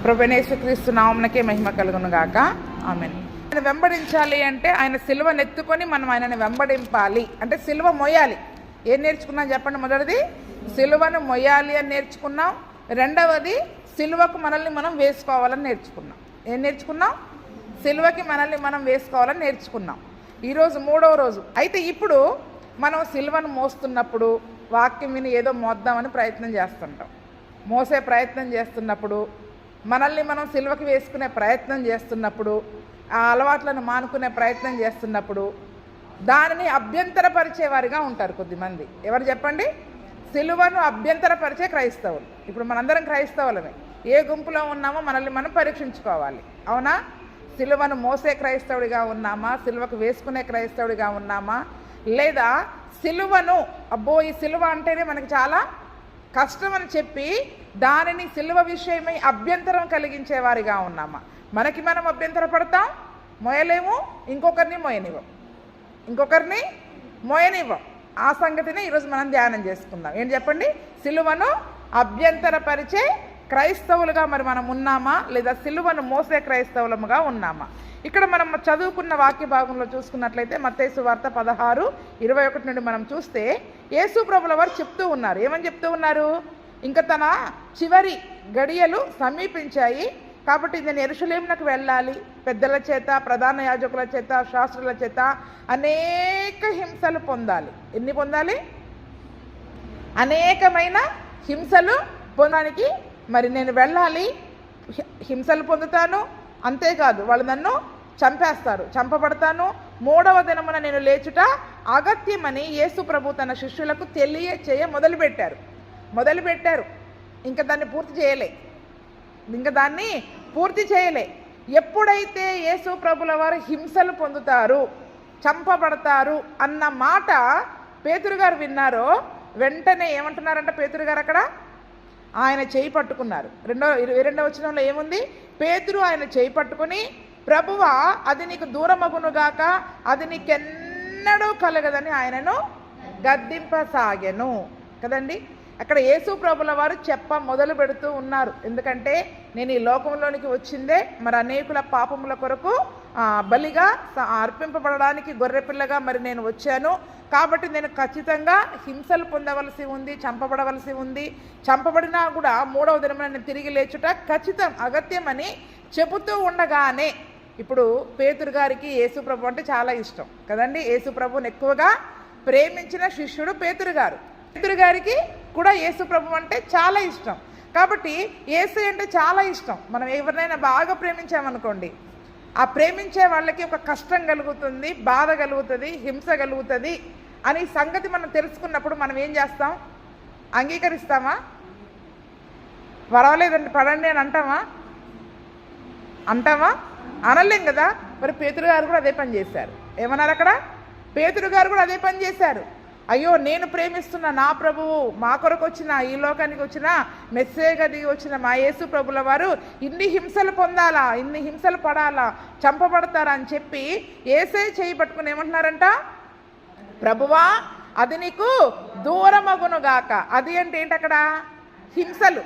ప్రభువైన యేసుక్రీస్తు నామమునకే మహిమ కలుగును గాక. ఆమేన్. ఆయన వెంబడించాలి అంటే ఆయన సిలువను ఎత్తుకొని మనం ఆయనని వెంబడింపాలి అంటే సిలువ మొయ్యాలి. ఏం నేర్చుకున్నాం చెప్పండి? మొదటిది సిలువను మొయ్యాలి అని నేర్చుకున్నాం. రెండవది సిలువకు మనల్ని మనం వేసుకోవాలని నేర్చుకున్నాం. ఏం నేర్చుకున్నాం? సిలువకి మనల్ని మనం వేసుకోవాలని నేర్చుకున్నాం. ఈరోజు మూడవ రోజు. అయితే ఇప్పుడు మనం సిలువను మోస్తున్నప్పుడు వాక్యం విని ఏదో మోద్దామని ప్రయత్నం చేస్తుంటాం. మోసే ప్రయత్నం చేస్తున్నప్పుడు, మనల్ని మనం సిలువకి వేసుకునే ప్రయత్నం చేస్తున్నప్పుడు, ఆ అలవాట్లను మానుకునే ప్రయత్నం చేస్తున్నప్పుడు దానిని అభ్యంతరపరిచేవారిగా ఉంటారు కొద్దిమంది. ఎవరు చెప్పండి? సిలువను అభ్యంతరపరిచే క్రైస్తవులు. ఇప్పుడు మనందరం క్రైస్తవులమే. ఏ గుంపులో ఉన్నామో మనల్ని మనం పరీక్షించుకోవాలి. అవునా? సిలువను మోసే క్రైస్తవుడిగా ఉన్నామా? సిలువకు వేసుకునే క్రైస్తవుడిగా ఉన్నామా? లేదా సిలువను అబ్బో ఈ సిలువ అంటేనే మనకి చాలా కష్టం అని చెప్పి దానిని సిలువ విషయమై అభ్యంతరం కలిగించేవారిగా ఉన్నామా? మనకి మనం అభ్యంతరపడతాం, మోయలేము, ఇంకొకరిని మోయనివ్వం. ఆ సంగతిని ఈరోజు మనం ధ్యానం చేసుకుందాం. ఏంటి చెప్పండి? సిలువను అభ్యంతరపరిచే క్రైస్తవులుగా మరి మనం ఉన్నామా, లేదా సిలువను మోసే క్రైస్తవులముగా ఉన్నామా? ఇక్కడ మనం చదువుకున్న వాక్య భాగంలో చూసుకున్నట్లయితే మత్తయి సువార్త 16:21 నుండి మనం చూస్తే యేసు ప్రభుల వారు చెప్తూ ఉన్నారు. ఏమని చెప్తూ ఉన్నారు? ఇంకా తన చివరి గడియలు సమీపించాయి కాబట్టి నేను యెరూషలేమునకు వెళ్ళాలి, పెద్దల చేత, ప్రధాన యాజకుల చేత, శాస్త్రుల చేత అనేక హింసలు పొందాలి. ఎన్ని పొందాలి? అనేకమైన హింసలు పొందడానికి మరి నేను వెళ్ళాలి, హింసలు పొందుతాను, అంతేకాదు వాళ్ళు నన్ను చంపేస్తారు, చంపబడతాను, మూడవ దినమున నేను లేచుట అగత్యమని యేసు ప్రభు తన శిష్యులకు తెలియచేయ మొదలుపెట్టారు. ఇంకా దాన్ని పూర్తి చేయలే. ఎప్పుడైతే యేసు ప్రభుల వారు హింసలు పొందుతారు, చంపబడతారు అన్న మాట పేతురు గారు విన్నారో వెంటనే ఏమంటున్నారంట పేతురు గారు? అక్కడ ఆయన చేయి పట్టుకున్నారు. 22వ వచనంలో ఏముంది? పేతురు ఆయన చేయి పట్టుకుని, ప్రభువా అది నీకు దూరమగునుగాక, అది నీకెన్నడూ కలగదని ఆయనను గద్దింపసాగెను కదండి. అక్కడ యేసు ప్రభుల వారు మొదలు పెడుతూ ఉన్నారు. ఎందుకంటే నేను ఈ లోకంలోనికి వచ్చిందే మరి అనేకుల పాపముల కొరకు బలిగా అర్పింపబడడానికి గొర్రెపిల్లగా మరి నేను వచ్చాను. కాబట్టి నేను ఖచ్చితంగా హింసలు పొందవలసి ఉంది, చంపబడవలసి ఉంది. చంపబడినా కూడా మూడవ దినమున నేను తిరిగి లేచుట ఖచ్చితం, అగత్యమని చెబుతూ ఉండగానే ఇప్పుడు పేతురు గారికి యేసు ప్రభు అంటే చాలా ఇష్టం కదండి. యేసు ప్రభుని ఎక్కువగా ప్రేమించిన శిష్యుడు పేతురు గారికి కూడా యేసు ప్రభు అంటే చాలా ఇష్టం. కాబట్టి యేసు అంటే చాలా ఇష్టం. మనం ఎవరినైనా బాగా ప్రేమించామనుకోండి, ఆ ప్రేమించే వాళ్ళకి ఒక కష్టం కలుగుతుంది, బాధ కలుగుతుంది, హింస కలుగుతుంది అని సంగతి మనం తెలుసుకున్నప్పుడు మనం ఏం చేస్తాం? అంగీకరిస్తామా? పర్వాలేదండి, పడండి అని అంటామా? అనలేం కదా. మరి పేతురు గారు కూడా అదే పని చేశారు. ఏమన్నారు అక్కడ? పేతురు గారు కూడా అదే పని చేశారు. అయ్యో నేను ప్రేమిస్తున్న నా ప్రభువు, మా కొరకు వచ్చిన, ఈ లోకానికి వచ్చిన, మెస్సేగా దిగి వచ్చిన మా యేసు ప్రభుల వారు ఇన్ని హింసలు పొందాలా, ఇన్ని హింసలు పడాలా, చంపబడతారా అని చెప్పి యేసే చేయి పట్టుకుని ఏమంటున్నారంట? ప్రభువా అది నీకు దూరమగునుగాక. అది అంటే ఏంటి? అక్కడ హింసలు.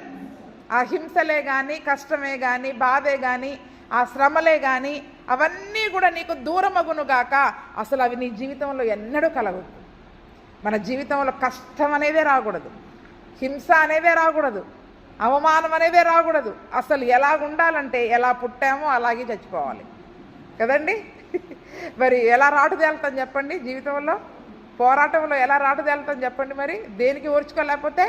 ఆ హింసలే కానీ, కష్టమే కానీ, బాధే కానీ, ఆ శ్రమలే కానీ అవన్నీ కూడా నీకు దూరమగునుగాక. అసలు అవి నీ జీవితంలో ఎన్నడూ కలగదు. మన జీవితంలో కష్టం అనేదే రాకూడదు, హింస అనేదే రాకూడదు, అవమానం అనేదే రాకూడదు. అసలు ఎలాగుండాలంటే ఎలా పుట్టామో అలాగే చచ్చిపోవాలి కదండి. మరి ఎలా రాటుదేలుతాం చెప్పండి? జీవితంలో పోరాటంలో ఎలా రాటుదేలుతాం చెప్పండి? మరి దేనికి ఓర్చుకోలేకపోతే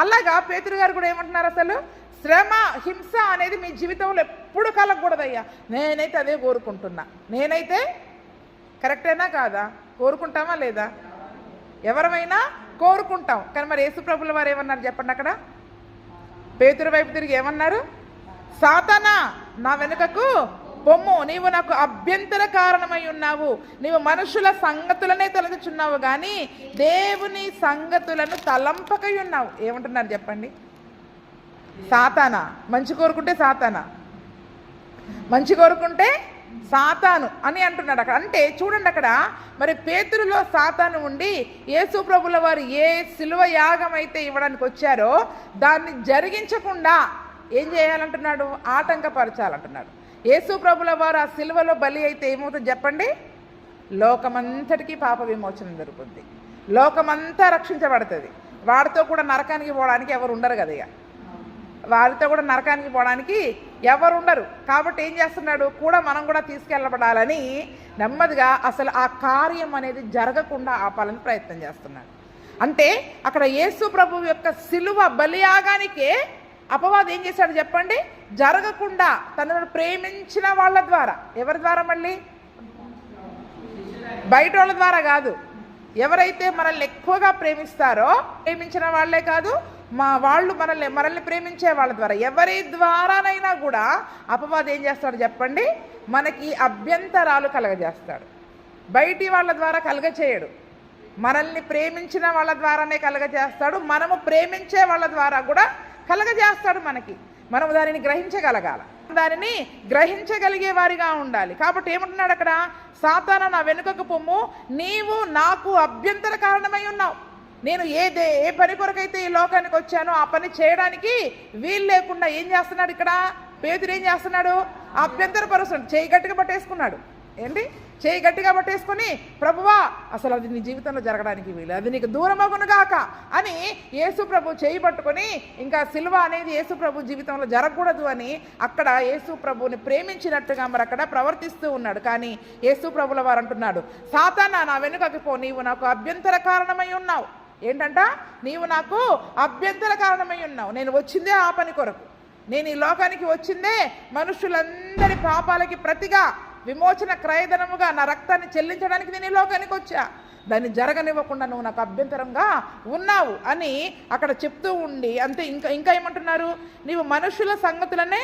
అలాగా పేతురు గారు కూడా ఏమంటున్నారు? అసలు శ్రమ, హింస అనేది మీ జీవితంలో ఎప్పుడు కలగకూడదయ్యా. నేనైతే అదే కోరుకుంటున్నా. నేనైతే కరెక్టేనా కాదా? కోరుకుంటామా లేదా? ఎవరమైనా కోరుకుంటాం. కానీ మరి యేసు ప్రభుల వారు ఏమన్నారు చెప్పండి? అక్కడ పేతురు వైపు తిరిగి ఏమన్నారు? సాతానా నా వెనుకకు పొమ్ము, నీవు నాకు అభ్యంతర కారణమై ఉన్నావు. నీవు మనుషుల సంగతులనే తలంచుచున్నావు కానీ దేవుని సంగతులను తలంపకై ఉన్నావు. ఏమంటున్నారు చెప్పండి? సాతానా. మంచి కోరుకుంటే సాతాను అని అంటున్నాడు అక్కడ. అంటే చూడండి అక్కడ మరి పేతురులో సాతాను ఉండి యేసు ప్రభుల వారు ఏ సిలువ యాగం అయితే ఇవ్వడానికి వచ్చారో దాన్ని జరిగించకుండా ఏం చేయాలంటున్నాడు? ఆటంకపరచాలంటున్నాడు. యేసు ప్రభుల వారు ఆ సిలువలో బలి అయితే ఏమవుతుంది చెప్పండి? లోకమంతటికీ పాప విమోచన దొరుకుతుంది, లోకమంతా రక్షించబడుతుంది. వాడితో కూడా నరకానికి పోవడానికి ఎవరు ఉండరు కదా, ఇక వారితో కూడా నరకానికి పోవడానికి ఎవరు ఉండరు. కాబట్టి ఏం చేస్తున్నాడు? కూడా మనం కూడా తీసుకెళ్ళబడాలని నెమ్మదిగా అసలు ఆ కార్యం అనేది జరగకుండా ఆపాలని ప్రయత్నం చేస్తున్నాడు. అంటే అక్కడ యేసు ప్రభు యొక్క సిలువ బలియాగానికే అపవాది ఏం చేశాడు చెప్పండి? జరగకుండా తనను ప్రేమించిన వాళ్ళ ద్వారా. ఎవరి ద్వారా? మళ్ళీ బయట వాళ్ళ ద్వారా కాదు. ఎవరైతే మనల్ని ఎక్కువగా ప్రేమిస్తారో, ప్రేమించిన వాళ్ళే కాదు, వాళ్ళు మనల్ని ప్రేమించే వాళ్ళ ద్వారా, ఎవరి ద్వారానైనా కూడా అపవాది ఏం చేస్తాడు చెప్పండి? మనకి అభ్యంతరాలు కలగజేస్తాడు. బయటి వాళ్ళ ద్వారా కలగచేయడు, మనల్ని ప్రేమించిన వాళ్ళ ద్వారానే కలగజేస్తాడు. మనము ప్రేమించే వాళ్ళ ద్వారా కూడా కలగజేస్తాడు మనకి. మనము దానిని గ్రహించగలగాల, దానిని గ్రహించగలిగే వారిగా ఉండాలి. కాబట్టి ఏమంటున్నాడు అక్కడ? సాతానా, నా వెనుకకు పొమ్ము, నీవు నాకు అభ్యంతర కారణమై ఉన్నావు. నేను ఏ పని కొరకైతే ఈ లోకానికి వచ్చానో ఆ పని చేయడానికి వీలు లేకుండా ఏం చేస్తున్నాడు ఇక్కడ? పేతురు ఏం చేస్తున్నాడు? అభ్యంతర పరుస్తున్నాడు. చేయి గట్టిగా పట్టేసుకున్నాడు. ఏంటి? చేయి గట్టిగా పట్టేసుకొని, ప్రభువా అసలు అది నీ జీవితంలో జరగడానికి వీలు, అది నీకు దూరమగునుగాక అని యేసు ప్రభు చేయి పట్టుకొని, ఇంకా సిలువ అనేది యేసు ప్రభు జీవితంలో జరగకూడదు అని అక్కడ యేసు ప్రభుని ప్రేమించినట్టుగా మరి అక్కడ ప్రవర్తిస్తూ ఉన్నాడు. కానీ యేసు ప్రభుల వారు అంటున్నాడు, సాతానా, నా వెనుకకి పో, నీవు నాకు అభ్యంతర కారణమై ఉన్నావు. ఏంటంట? నీవు నాకు అభ్యంతర కారణమై ఉన్నావు. నేను వచ్చిందే ఆ పని కొరకు. నేను ఈ లోకానికి వచ్చిందే మనుషులందరి పాపాలకి ప్రతిగా, విమోచన క్రయధనముగా నా రక్తాన్ని చెల్లించడానికి నేను ఈ లోకానికి వచ్చా. దాన్ని జరగనివ్వకుండా నువ్వు నాకు అభ్యంతరంగా ఉన్నావు అని అక్కడ చెప్తూ ఉండి, అంతే. ఇంకా ఏమంటున్నారు? నీవు మనుషుల సంగతులనే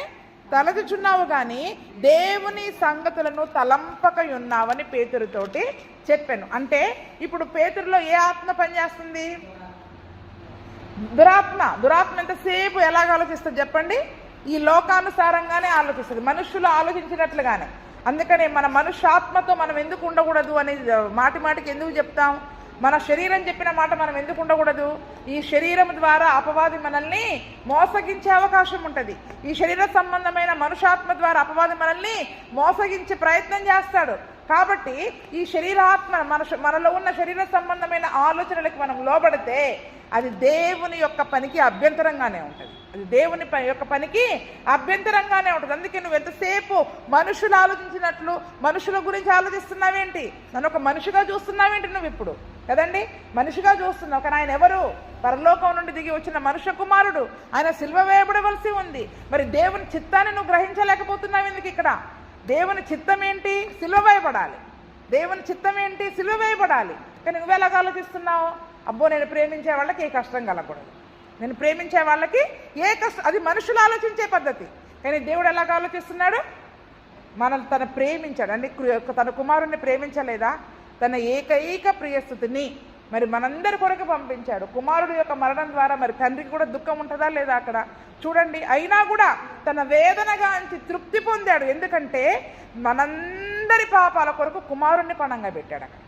తలచుచున్నావు కానీ దేవుని సంగతులను తలంపక ఉన్నావని పేతురుతోటి చెప్పాను. అంటే ఇప్పుడు పేతురులో ఏ ఆత్మ పనిచేస్తుంది? దురాత్మ ఎంతసేపు ఎలాగ ఆలోచిస్తుంది చెప్పండి? ఈ లోకానుసారంగానే ఆలోచిస్తుంది, మనుషులు ఆలోచించినట్లుగానే. అందుకనే మన మనుష్యాత్మతో మనం ఎందుకు ఉండకూడదు అనేది మాటికి ఎందుకు చెప్తాం? మన శరీరం చెప్పిన మాట మనం ఎందుకు ఉండకూడదు? ఈ శరీరం ద్వారా అపవాది మనల్ని మోసగించే అవకాశం ఉంటుంది. ఈ శరీర సంబంధమైన మనుషాత్మ ద్వారా అపవాది మనల్ని మోసగించే ప్రయత్నం చేస్తాడు. కాబట్టి ఈ శరీరాత్మ మనలో ఉన్న శరీర సంబంధమైన ఆలోచనలకు మనం లోబడితే అది దేవుని యొక్క పనికి అభ్యంతరంగానే ఉంటుంది. అది దేవుని యొక్క పనికి అభ్యంతరంగానే ఉంటుంది. అందుకే నువ్వు ఎంతసేపు మనుషులు ఆలోచించినట్లు మనుషుల గురించి ఆలోచిస్తున్నావేంటి? నన్ను ఒక మనిషిగా చూస్తున్నావేంటి నువ్వు ఇప్పుడు? కదండి, మనిషిగా చూస్తున్నావు. కానీ ఆయన ఎవరు? పరలోకం నుండి దిగి వచ్చిన మనుష్య కుమారుడు. ఆయన సిలువ వేయబడవలసి ఉంది. మరి దేవుని చిత్తాన్ని నువ్వు గ్రహించలేకపోతున్నావు ఎందుకు? ఇక్కడ దేవుని చిత్తం ఏంటి? సిలువ వేయబడాలి. దేవుని చిత్తం ఏంటి? సిలువ వేయబడాలి. కానీ నువ్వెలాగ ఆలోచిస్తున్నావు? అబ్బో, నేను ప్రేమించే వాళ్ళకి ఏ కష్టం కలగకూడదు, నేను ప్రేమించే వాళ్ళకి ఏ కష్టం. అది మనుషులు ఆలోచించే పద్ధతి. కానీ దేవుడు ఎలాగ ఆలోచిస్తున్నాడు? మనల్ని తను ప్రేమించాడు. అంటే తన కుమారుణ్ణి ప్రేమించలేదా? తన ఏకైక ప్రియస్తుతిని మరి మనందరి కొరకు పంపించాడు. కుమారుడు యొక్క మరణం ద్వారా మరి తండ్రికి కూడా దుఃఖం ఉంటుందా లేదా అక్కడ చూడండి. అయినా కూడా తన వేదనగా అంచి తృప్తి పొందాడు. ఎందుకంటే మనందరి పాపాల కొరకు కుమారుణ్ణి పణంగా పెట్టాడు. అక్కడ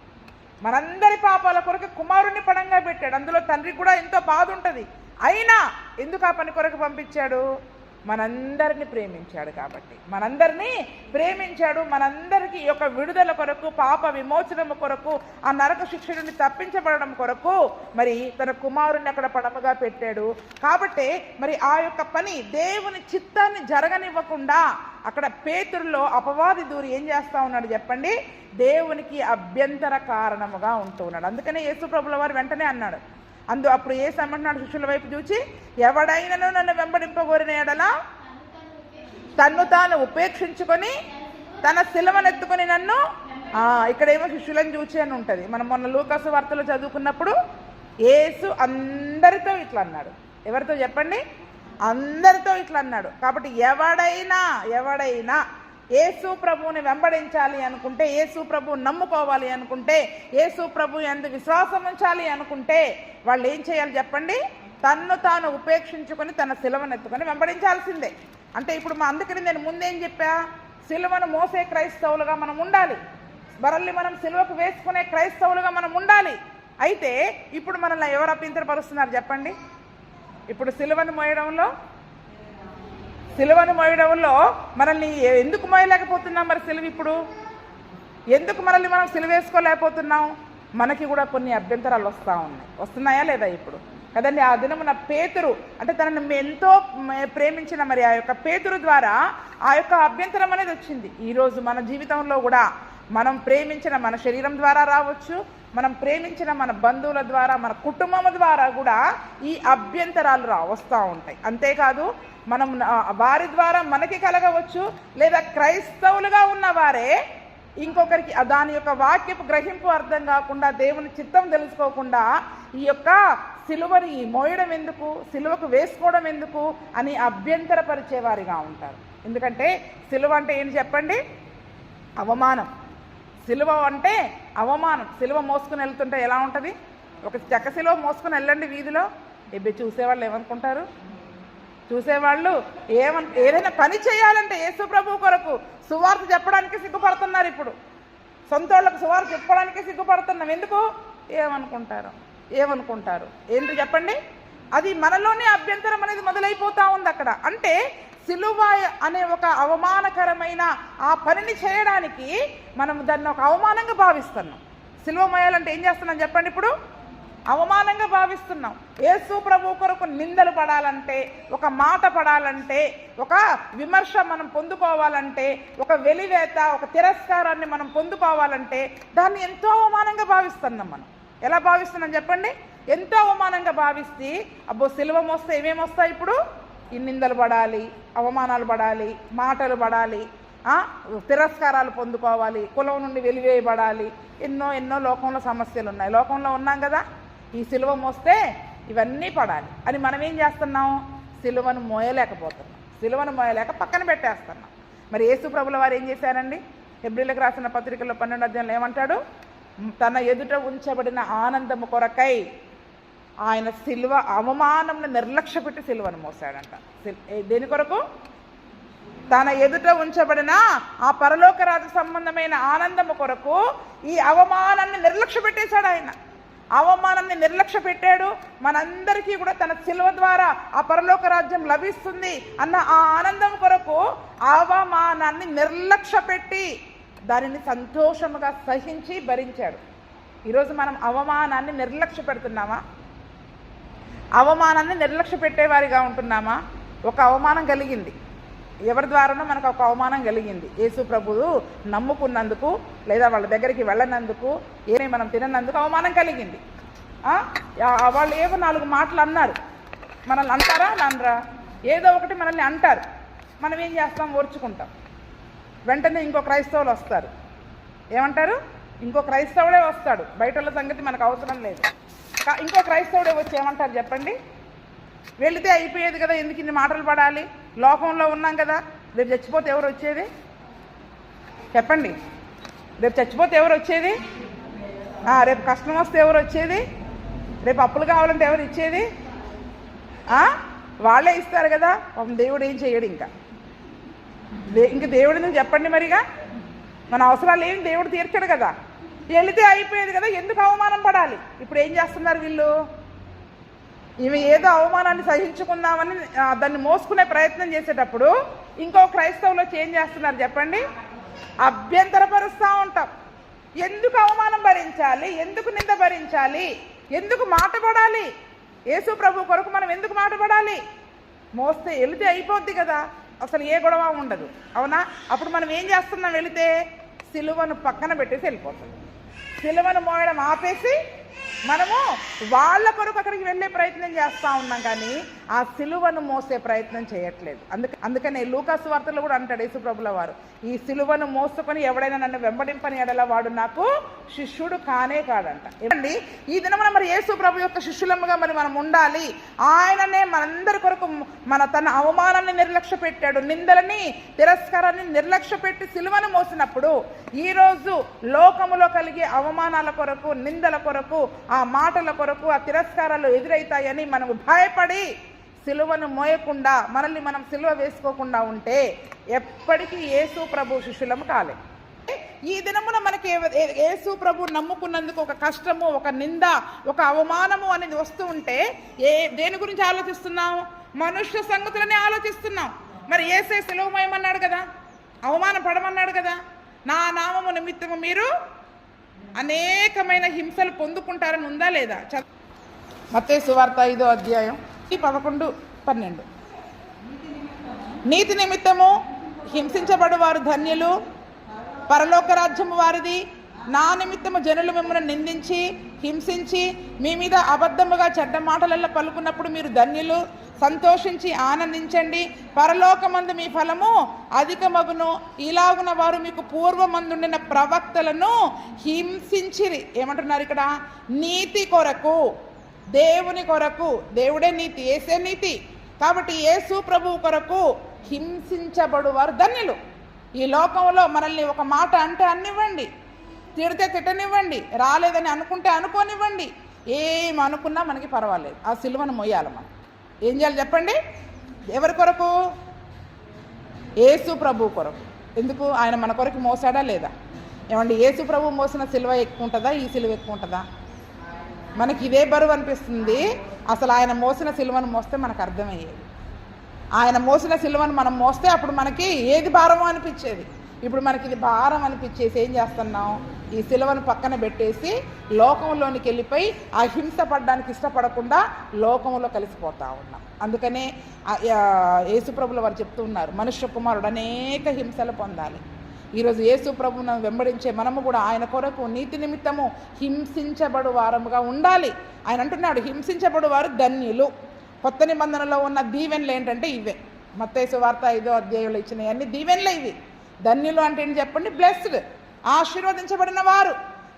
మనందరి పాపాల కొరకు కుమారుణ్ణి పణంగా పెట్టాడు. అందులో తండ్రికి కూడా ఎంతో బాధ ఉంటుంది. అయినా ఎందుకు ఆ పని కొరకు పంపించాడు? మనందరినీ ప్రేమించాడు. కాబట్టి మనందరినీ ప్రేమించాడు. మనందరికీ ఈ యొక్క విడుదల కొరకు, పాప విమోచనము కొరకు, ఆ నరక శిక్ష నుండి తప్పించబడడం కొరకు మరి తన కుమారుణ్ణి అక్కడ పడమగా పెట్టాడు. కాబట్టి మరి ఆ యొక్క పని దేవుని చిత్తాన్ని జరగనివ్వకుండా అక్కడ పేతురులో అపవాది దూరి ఏం చేస్తా ఉన్నాడు చెప్పండి? దేవునికి అభ్యంతర కారణముగా ఉంటూ ఉన్నాడు. అందుకనే యేసు ప్రభుల వారు వెంటనే అన్నాడు. అప్పుడు యేసు ఏమంటున్నాడు? శిష్యుల వైపు చూచి, ఎవడైనను నన్ను వెంబడింపగోరిన ఎడల తన్ను తాను ఉపేక్షించుకొని తన సిలువనెత్తుకొని నన్ను, ఇక్కడేమో శిష్యులను చూచి అని ఉంటుంది. మనం మొన్న లూకాసు వార్తలో చదువుకున్నప్పుడు యేసు అందరితో ఇట్లా అన్నాడు. ఎవరితో చెప్పండి? అందరితో ఇట్లా అన్నాడు. కాబట్టి ఎవడైనా యేసు ప్రభువుని వెంబడించాలి అనుకుంటే, యేసు ప్రభువుని నమ్ముకోవాలి అనుకుంటే, యేసు ప్రభు యందు విశ్వాసం ఉంచాలి అనుకుంటే వాళ్ళు ఏం చేయాలి చెప్పండి? తన్ను తాను ఉపేక్షించుకొని తన సిలువనెత్తుకొని వెంబడించాల్సిందే. అంటే ఇప్పుడు అందుకని నేను ముందేం చెప్పా? సిలువను మోసే క్రైస్తవులుగా మనం ఉండాలి. మనల్ని మనం సిలువకు వేసుకునే క్రైస్తవులుగా మనం ఉండాలి. అయితే ఇప్పుడు మనల్ని ఎవరు అభ్యంతరపరుస్తున్నారు చెప్పండి? ఇప్పుడు సిలువను మోయడంలో సిలువను మోయడంలో మనల్ని ఎందుకు మోయలేకపోతున్నాం? మరి సిలువ ఇప్పుడు ఎందుకు మనల్ని మనం సిలువేసుకోలేకపోతున్నాం? మనకి కూడా కొన్ని అభ్యంతరాలు వస్తున్నాయా లేదా ఇప్పుడు కదండి? ఆ దినమున పేతురు అంటే తనను ఎంతో ప్రేమించిన మరి ఆ యొక్క పేతురు ద్వారా ఆ యొక్క అభ్యంతరం అనేది వచ్చింది. ఈరోజు మన జీవితంలో కూడా మనం ప్రేమించిన మన శరీరం ద్వారా రావచ్చు, మనం ప్రేమించిన మన బంధువుల ద్వారా, మన కుటుంబం ద్వారా కూడా ఈ అభ్యంతరాలు వస్తూ ఉంటాయి. అంతేకాదు మనం వారి ద్వారా మనకి కలగవచ్చు, లేదా క్రైస్తవులుగా ఉన్న వారే ఇంకొకరికి దాని యొక్క వాక్యపు గ్రహింపు అర్థం కాకుండా, దేవుని చిత్తం తెలుసుకోకుండా ఈ యొక్క సిలువని మోయడం ఎందుకు, సిలువకు వేసుకోవడం ఎందుకు అని అభ్యంతరపరిచేవారిగా ఉంటారు. ఎందుకంటే సిలువ అంటే ఏంటి చెప్పండి? అవమానం. సిలువ అంటే అవమానం. సిలువ మోసుకుని వెళ్తుంటే ఎలా ఉంటుంది? ఒక చెక్క సిలువ మోసుకుని వెళ్ళండి వీధిలో, చూసేవాళ్ళు ఏమనుకుంటారు? చూసేవాళ్ళు ఏదైనా పని చేయాలంటే యేసు ప్రభు కొరకు సువార్త చెప్పడానికి సిగ్గుపడుతున్నారు. ఇప్పుడు సొంత వాళ్ళకు సువార్త చెప్పడానికి సిగ్గుపడుతున్నాం. ఎందుకు? ఏమనుకుంటారు ఏంటి చెప్పండి? అది మనలోనే అభ్యంతరం అనేది మొదలైపోతా ఉంది అక్కడ. అంటే సిలువ అనే ఒక అవమానకరమైన ఆ పనిని చేయడానికి మనం దాన్ని ఒక అవమానంగా భావిస్తున్నాం. సిలువ మోయాలంటే ఏం చేస్తున్నాం చెప్పండి? ఇప్పుడు అవమానంగా భావిస్తున్నాం. యేసు ప్రభు కొరకు నిందలు పడాలంటే, ఒక మాట పడాలంటే, ఒక విమర్శ మనం పొందుకోవాలంటే, ఒక వెలివేత, ఒక తిరస్కారాన్ని మనం పొందుకోవాలంటే దాన్ని ఎంతో అవమానంగా భావిస్తున్నాం. మనం ఎలా భావిస్తున్నాం చెప్పండి? ఎంతో అవమానంగా భావిస్తే అబ్బో సిలువ మోస్తే ఏమేమి వస్తాయి? ఇప్పుడు ఈ నిందలు పడాలి, అవమానాలు పడాలి, మాటలు పడాలి, తిరస్కారాలు పొందుకోవాలి, కులం నుండి వెలివేయబడాలి, ఎన్నో లోకంలో సమస్యలు ఉన్నాయి. లోకంలో ఉన్నాం కదా, ఈ సిలువ మోస్తే ఇవన్నీ పడాలి అని మనం ఏం చేస్తున్నాం? సిలువను మోయలేకపోతున్నాం. సిలువను మోయలేక పక్కన పెట్టేస్తున్నాం. మరి యేసు ప్రభుల వారు ఏం చేశారండి? హెబ్రీలకు రాసిన పత్రికలో 12వ అధ్యాయంలో ఏమంటాడు? తన ఎదుట ఉంచబడిన ఆనందము కొరకై ఆయన సిలువ అవమానంను నిర్లక్ష్య పెట్టి సిలువను మోసాడంట. దేని కొరకు? తన ఎదుట ఉంచబడిన ఆ పరలోక రాజు సంబంధమైన ఆనందము కొరకు ఈ అవమానాన్ని నిర్లక్ష్య పెట్టేశాడు. ఆయన అవమానాన్ని నిర్లక్ష్య పెట్టాడు. మనందరికీ కూడా తన సిలువ ద్వారా ఆ పరలోక రాజ్యం లభిస్తుంది అన్న ఆ ఆనందం కొరకు అవమానాన్ని నిర్లక్ష్య పెట్టి దానిని సంతోషముగా సహించి భరించాడు. ఈరోజు మనం అవమానాన్ని నిర్లక్ష్య పెడుతున్నామా? అవమానాన్ని నిర్లక్ష్య పెట్టేవారిగా ఉంటున్నామా? ఒక అవమానం కలిగింది, ఎవరి ద్వారానో మనకు ఒక అవమానం కలిగింది. యేసు ప్రభువు నమ్ముకున్నందుకు, లేదా వాళ్ళ దగ్గరికి వెళ్ళనందుకు, ఏమీ మనం తిననందుకు అవమానం కలిగింది. వాళ్ళు ఏవో 4 మాటలు అన్నారు. మనల్ని అంటారా? అనరా? ఏదో ఒకటి మనల్ని అంటారు. మనం ఏం చేస్తాం? ఓర్చుకుంటాం. వెంటనే ఇంకో క్రైస్తవులు వస్తారు. ఏమంటారు? ఇంకో క్రైస్తవుడే వస్తాడు. బయట వాళ్ళ సంగతి మనకు అవసరం లేదు. ఇంకో క్రైస్తవుడే వచ్చి ఏమంటారు చెప్పండి? వెళితే అయిపోయేది కదా, ఎందుకు ఇన్ని మాటలు పడాలి? లోకంలో ఉన్నాం కదా. రేపు చచ్చిపోతే ఎవరు వచ్చేది చెప్పండి? రేపు చచ్చిపోతే ఎవరు వచ్చేది? రేపు కష్టం వస్తే ఎవరు వచ్చేది? రేపు అప్పులు కావాలంటే ఎవరు ఇచ్చేది? వాళ్ళే ఇస్తారు కదా. దేవుడు ఏం చేయడు. ఇంక దేవుడు ఎందుకు చెప్పండి? మరిగా మన అవసరాలు ఏమి దేవుడు తీర్చడు కదా. వెళితే అయిపోయేది కదా, ఎందుకు అవమానం పడాలి? ఇప్పుడు ఏం చేస్తున్నారు వీళ్ళు? ఇవి ఏదో అవమానాన్ని సహించుకుందామని దాన్ని మోసుకునే ప్రయత్నం చేసేటప్పుడు ఇంకో క్రైస్తవులు వచ్చి ఏం చేస్తున్నారు చెప్పండి? అభ్యంతరపరుస్తూ ఉంటాం. ఎందుకు అవమానం భరించాలి? ఎందుకు నింద భరించాలి? ఎందుకు మాట పడాలి? యేసు ప్రభు కొరకు మనం ఎందుకు మాట పడాలి? మోస్తే వెళితే అయిపోద్ది కదా, అసలు ఏ గొడవ ఉండదు. అవునా? అప్పుడు మనం ఏం చేస్తున్నాం? వెళితే సిలువను పక్కన పెట్టేసి వెళ్ళిపోతాం. సిలువను మోయడం ఆపేసి మనము వాళ్ళ కొరకు అక్కడికి వెళ్ళే ప్రయత్నం చేస్తూ ఉన్నాం, కానీ ఆ సిలువను మోసే ప్రయత్నం చేయట్లేదు. అందుకనే లూకా సువార్తలో కూడా అంటాడు యేసు ప్రభుల వారు, ఈ సిలువను మోసుకొని ఎవడైనా నన్ను వెంబడింపని ఎడల వాడు నాకు శిష్యుడు కానే కాడంట. ఏమండి, ఈ దినమున మరి యేసు ప్రభు యొక్క శిష్యులముగా మరి మనం ఉండాలి. ఆయననే మనందరి కొరకు తన అవమానాన్ని నిర్లక్ష్య పెట్టాడు, నిందలని తిరస్కారాన్ని నిర్లక్ష్య పెట్టి సిలువను మోసినప్పుడు ఈరోజు లోకములో కలిగే అవమానాల కొరకు, నిందల కొరకు, ఆ మాటల కొరకు, ఆ తిరస్కారాలు ఎదురైతాయని మనము భయపడి సిలువను మోయకుండా, మనల్ని మనం సిలువ వేసుకోకుండా ఉంటే ఎప్పటికీ యేసు ప్రభు శిష్యులము కాలే. ఈ దినమున మనకి యేసు ప్రభు నమ్ముకున్నందుకు ఒక కష్టము, ఒక నింద, ఒక అవమానము అనేది వస్తూ ఉంటే దేని గురించి ఆలోచిస్తున్నాం? మనుష్య సంగతులనే ఆలోచిస్తున్నాం. మరి యేసే సిలువమయమన్నాడు కదా, అవమానపడమన్నాడు కదా. నా నామము నిమిత్తము మీరు అనేకమైన హింసలు పొందుకుంటారని ఉందా లేదా? మత్తయి సువార్త 5వ అధ్యాయం 11, 12. నీతి నిమిత్తము హింసించబడు వారు ధన్యులు, పరలోక రాజ్యము వారిది. నా నిమిత్తము జనులు మిమ్మల్ని నిందించి హింసించి మీ మీద అబద్ధముగా చెడ్డ మాటలలో పలుకున్నప్పుడు మీరు ధన్యులు, సంతోషించి ఆనందించండి, పరలోకమందు మీ ఫలము అధికమగును. ఇలాగున వారు మీకు పూర్వమందుండిన ప్రవక్తలను హింసించిరి. ఏమంటున్నారు ఇక్కడ? నీతి కొరకు, దేవుని కొరకు. దేవుడే నీతి, యేసే నీతి. కాబట్టి యేసు ప్రభువు కొరకు హింసించబడు వారు ధన్యులు. ఈ లోకంలో మనల్ని ఒక మాట అంటే అన్నివ్వండి, తిడితే తిట్టనివ్వండి, రాలేదని అనుకుంటే అనుకోనివ్వండి, ఏం అనుకున్నా మనకి పర్వాలేదు. ఆ సిలువను మోయాలి. మనం ఏం చేయాలి చెప్పండి? ఎవరి కొరకు? యేసు ప్రభు కొరకు. ఎందుకు? ఆయన మన కొరకు మోసాడా లేదా? ఏమండి, యేసు ప్రభు మోసిన సిలువ ఎక్కువ ఉంటుందా, ఈ సిలువ ఎక్కువ ఉంటుందా? మనకి ఇదే బరువు అనిపిస్తుంది. అసలు ఆయన మోసిన సిలువను మోస్తే మనకు అర్థమయ్యేది. ఆయన మోసిన సిలువను మనం మోస్తే అప్పుడు మనకి ఏది భారమో అనిపించేది. ఇప్పుడు మనకి ఇది భారం అనిపించేసి ఏం చేస్తున్నాం? ఈ సిలువను పక్కన పెట్టేసి లోకంలోనికి వెళ్ళిపోయి ఆ హింస పడడానికి ఇష్టపడకుండా లోకంలో కలిసిపోతూ ఉన్నాం. అందుకనే యేసుప్రభుల వారు చెప్తూ ఉన్నారు, మనుష్య కుమారుడు అనేక హింసలు పొందాలి. ఈరోజు యేసుప్రభును వెంబడించే మనము కూడా ఆయన కొరకు నీతి నిమిత్తము హింసించబడు వారముగా ఉండాలి. ఆయన అంటున్నాడు, హింసించబడు వారు ధన్యులు. కొత్త నిబంధనలో ఉన్న దీవెనలు ఏంటంటే ఇవే. మత్తయి సువార్త 5వ అధ్యాయంలో ఇచ్చినవి అన్ని దీవెనలే ఇవి. ధన్యులు అంటే ఏంటి చెప్పండి? బ్లెస్డ్, ఆశీర్వదించబడిన వారు.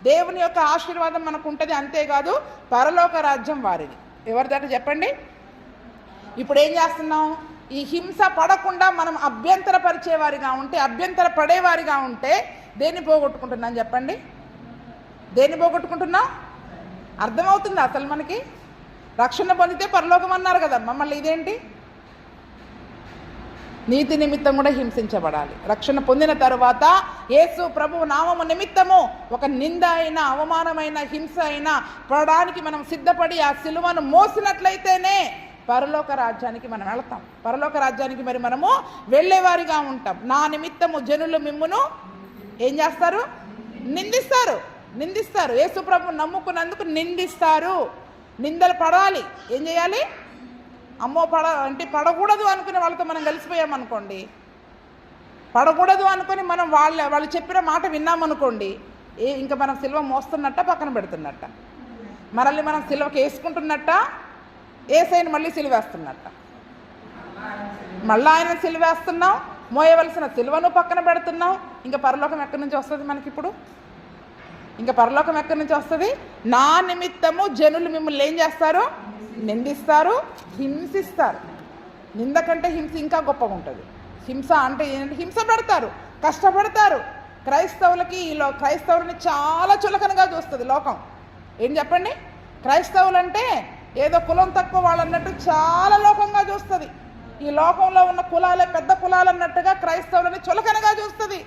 దేవుని యొక్క ఆశీర్వాదం మనకు ఉంటుంది. అంతేకాదు పరలోక రాజ్యం వారిది. ఎవరిదట చెప్పండి? ఇప్పుడు ఏం చేస్తున్నాం? ఈ హింస పడకుండా మనం అభ్యంతరపరిచేవారిగా ఉంటే, అభ్యంతర పడేవారిగా ఉంటే దేన్ని పోగొట్టుకుంటున్నాం చెప్పండి? దేన్ని పోగొట్టుకుంటున్నాం? అర్థమవుతుంది అసలు మనకి? రక్షణ పొందితే పరలోకం అన్నారు కదా, మమ్మల్ని ఇదేంటి? నీతి నిమిత్తం కూడా హింసించబడాలి. రక్షణ పొందిన తరువాత యేసు ప్రభువు నామము నిమిత్తము ఒక నింద అయినా అవమానమైన హింస అయినా పడడానికి మనం సిద్ధపడి ఆ సిలువను మోసినట్లయితేనే పరలోక రాజ్యానికి మనం వెళతాం. పరలోక రాజ్యానికి మరి మనము వెళ్ళేవారిగా ఉంటాం. నా నిమిత్తము జనులు మిమ్మును ఏం చేస్తారు? నిందిస్తారు. నిందిస్తారు. యేసు ప్రభువు నమ్ముకున్నందుకు నిందిస్తారు. నిందలు పడాలి. ఏం చేయాలి? అమ్మో అంటే పడకూడదు అనుకుని వాళ్ళతో మనం కలిసిపోయామనుకోండి, పడకూడదు అనుకుని మనం వాళ్ళు చెప్పిన మాట విన్నామనుకోండి, ఇంకా మనం సిలువ మోస్తున్నట్ట, పక్కన పెడుతున్నట్ట, మనల్ని మనం సిలువకి వేసుకుంటున్నట్ట, ఏసైని మళ్ళీ సిలువేస్తున్నట్ట. మళ్ళీ ఆయన సిలువేస్తున్నాం, మోయవలసిన సిలువను పక్కన పెడుతున్నాం. ఇంకా పరలోకం ఎక్కడి నుంచి వస్తుంది మనకి? ఇప్పుడు ఇంకా పరలోకం ఎక్కడి నుంచి వస్తుంది? నా నిమిత్తము జనులు మిమ్మల్ని ఏం చేస్తారు? నిందిస్తారు, హింసిస్తారు. నింద కంటే హింస ఇంకా గొప్పగా ఉంటుంది. హింస అంటే ఏంటంటే హింస పెడతారు, కష్టపడతారు. క్రైస్తవులకి క్రైస్తవులని చాలా చులకనగా చూస్తుంది లోకం. ఏం చెప్పండి? క్రైస్తవులు అంటే ఏదో కులం తక్కువ వాళ్ళు అన్నట్టు చాలా లోకంగా చూస్తుంది. ఈ లోకంలో ఉన్న కులాలే పెద్ద కులాలు అన్నట్టుగా క్రైస్తవులని చులకనగా చూస్తుంది.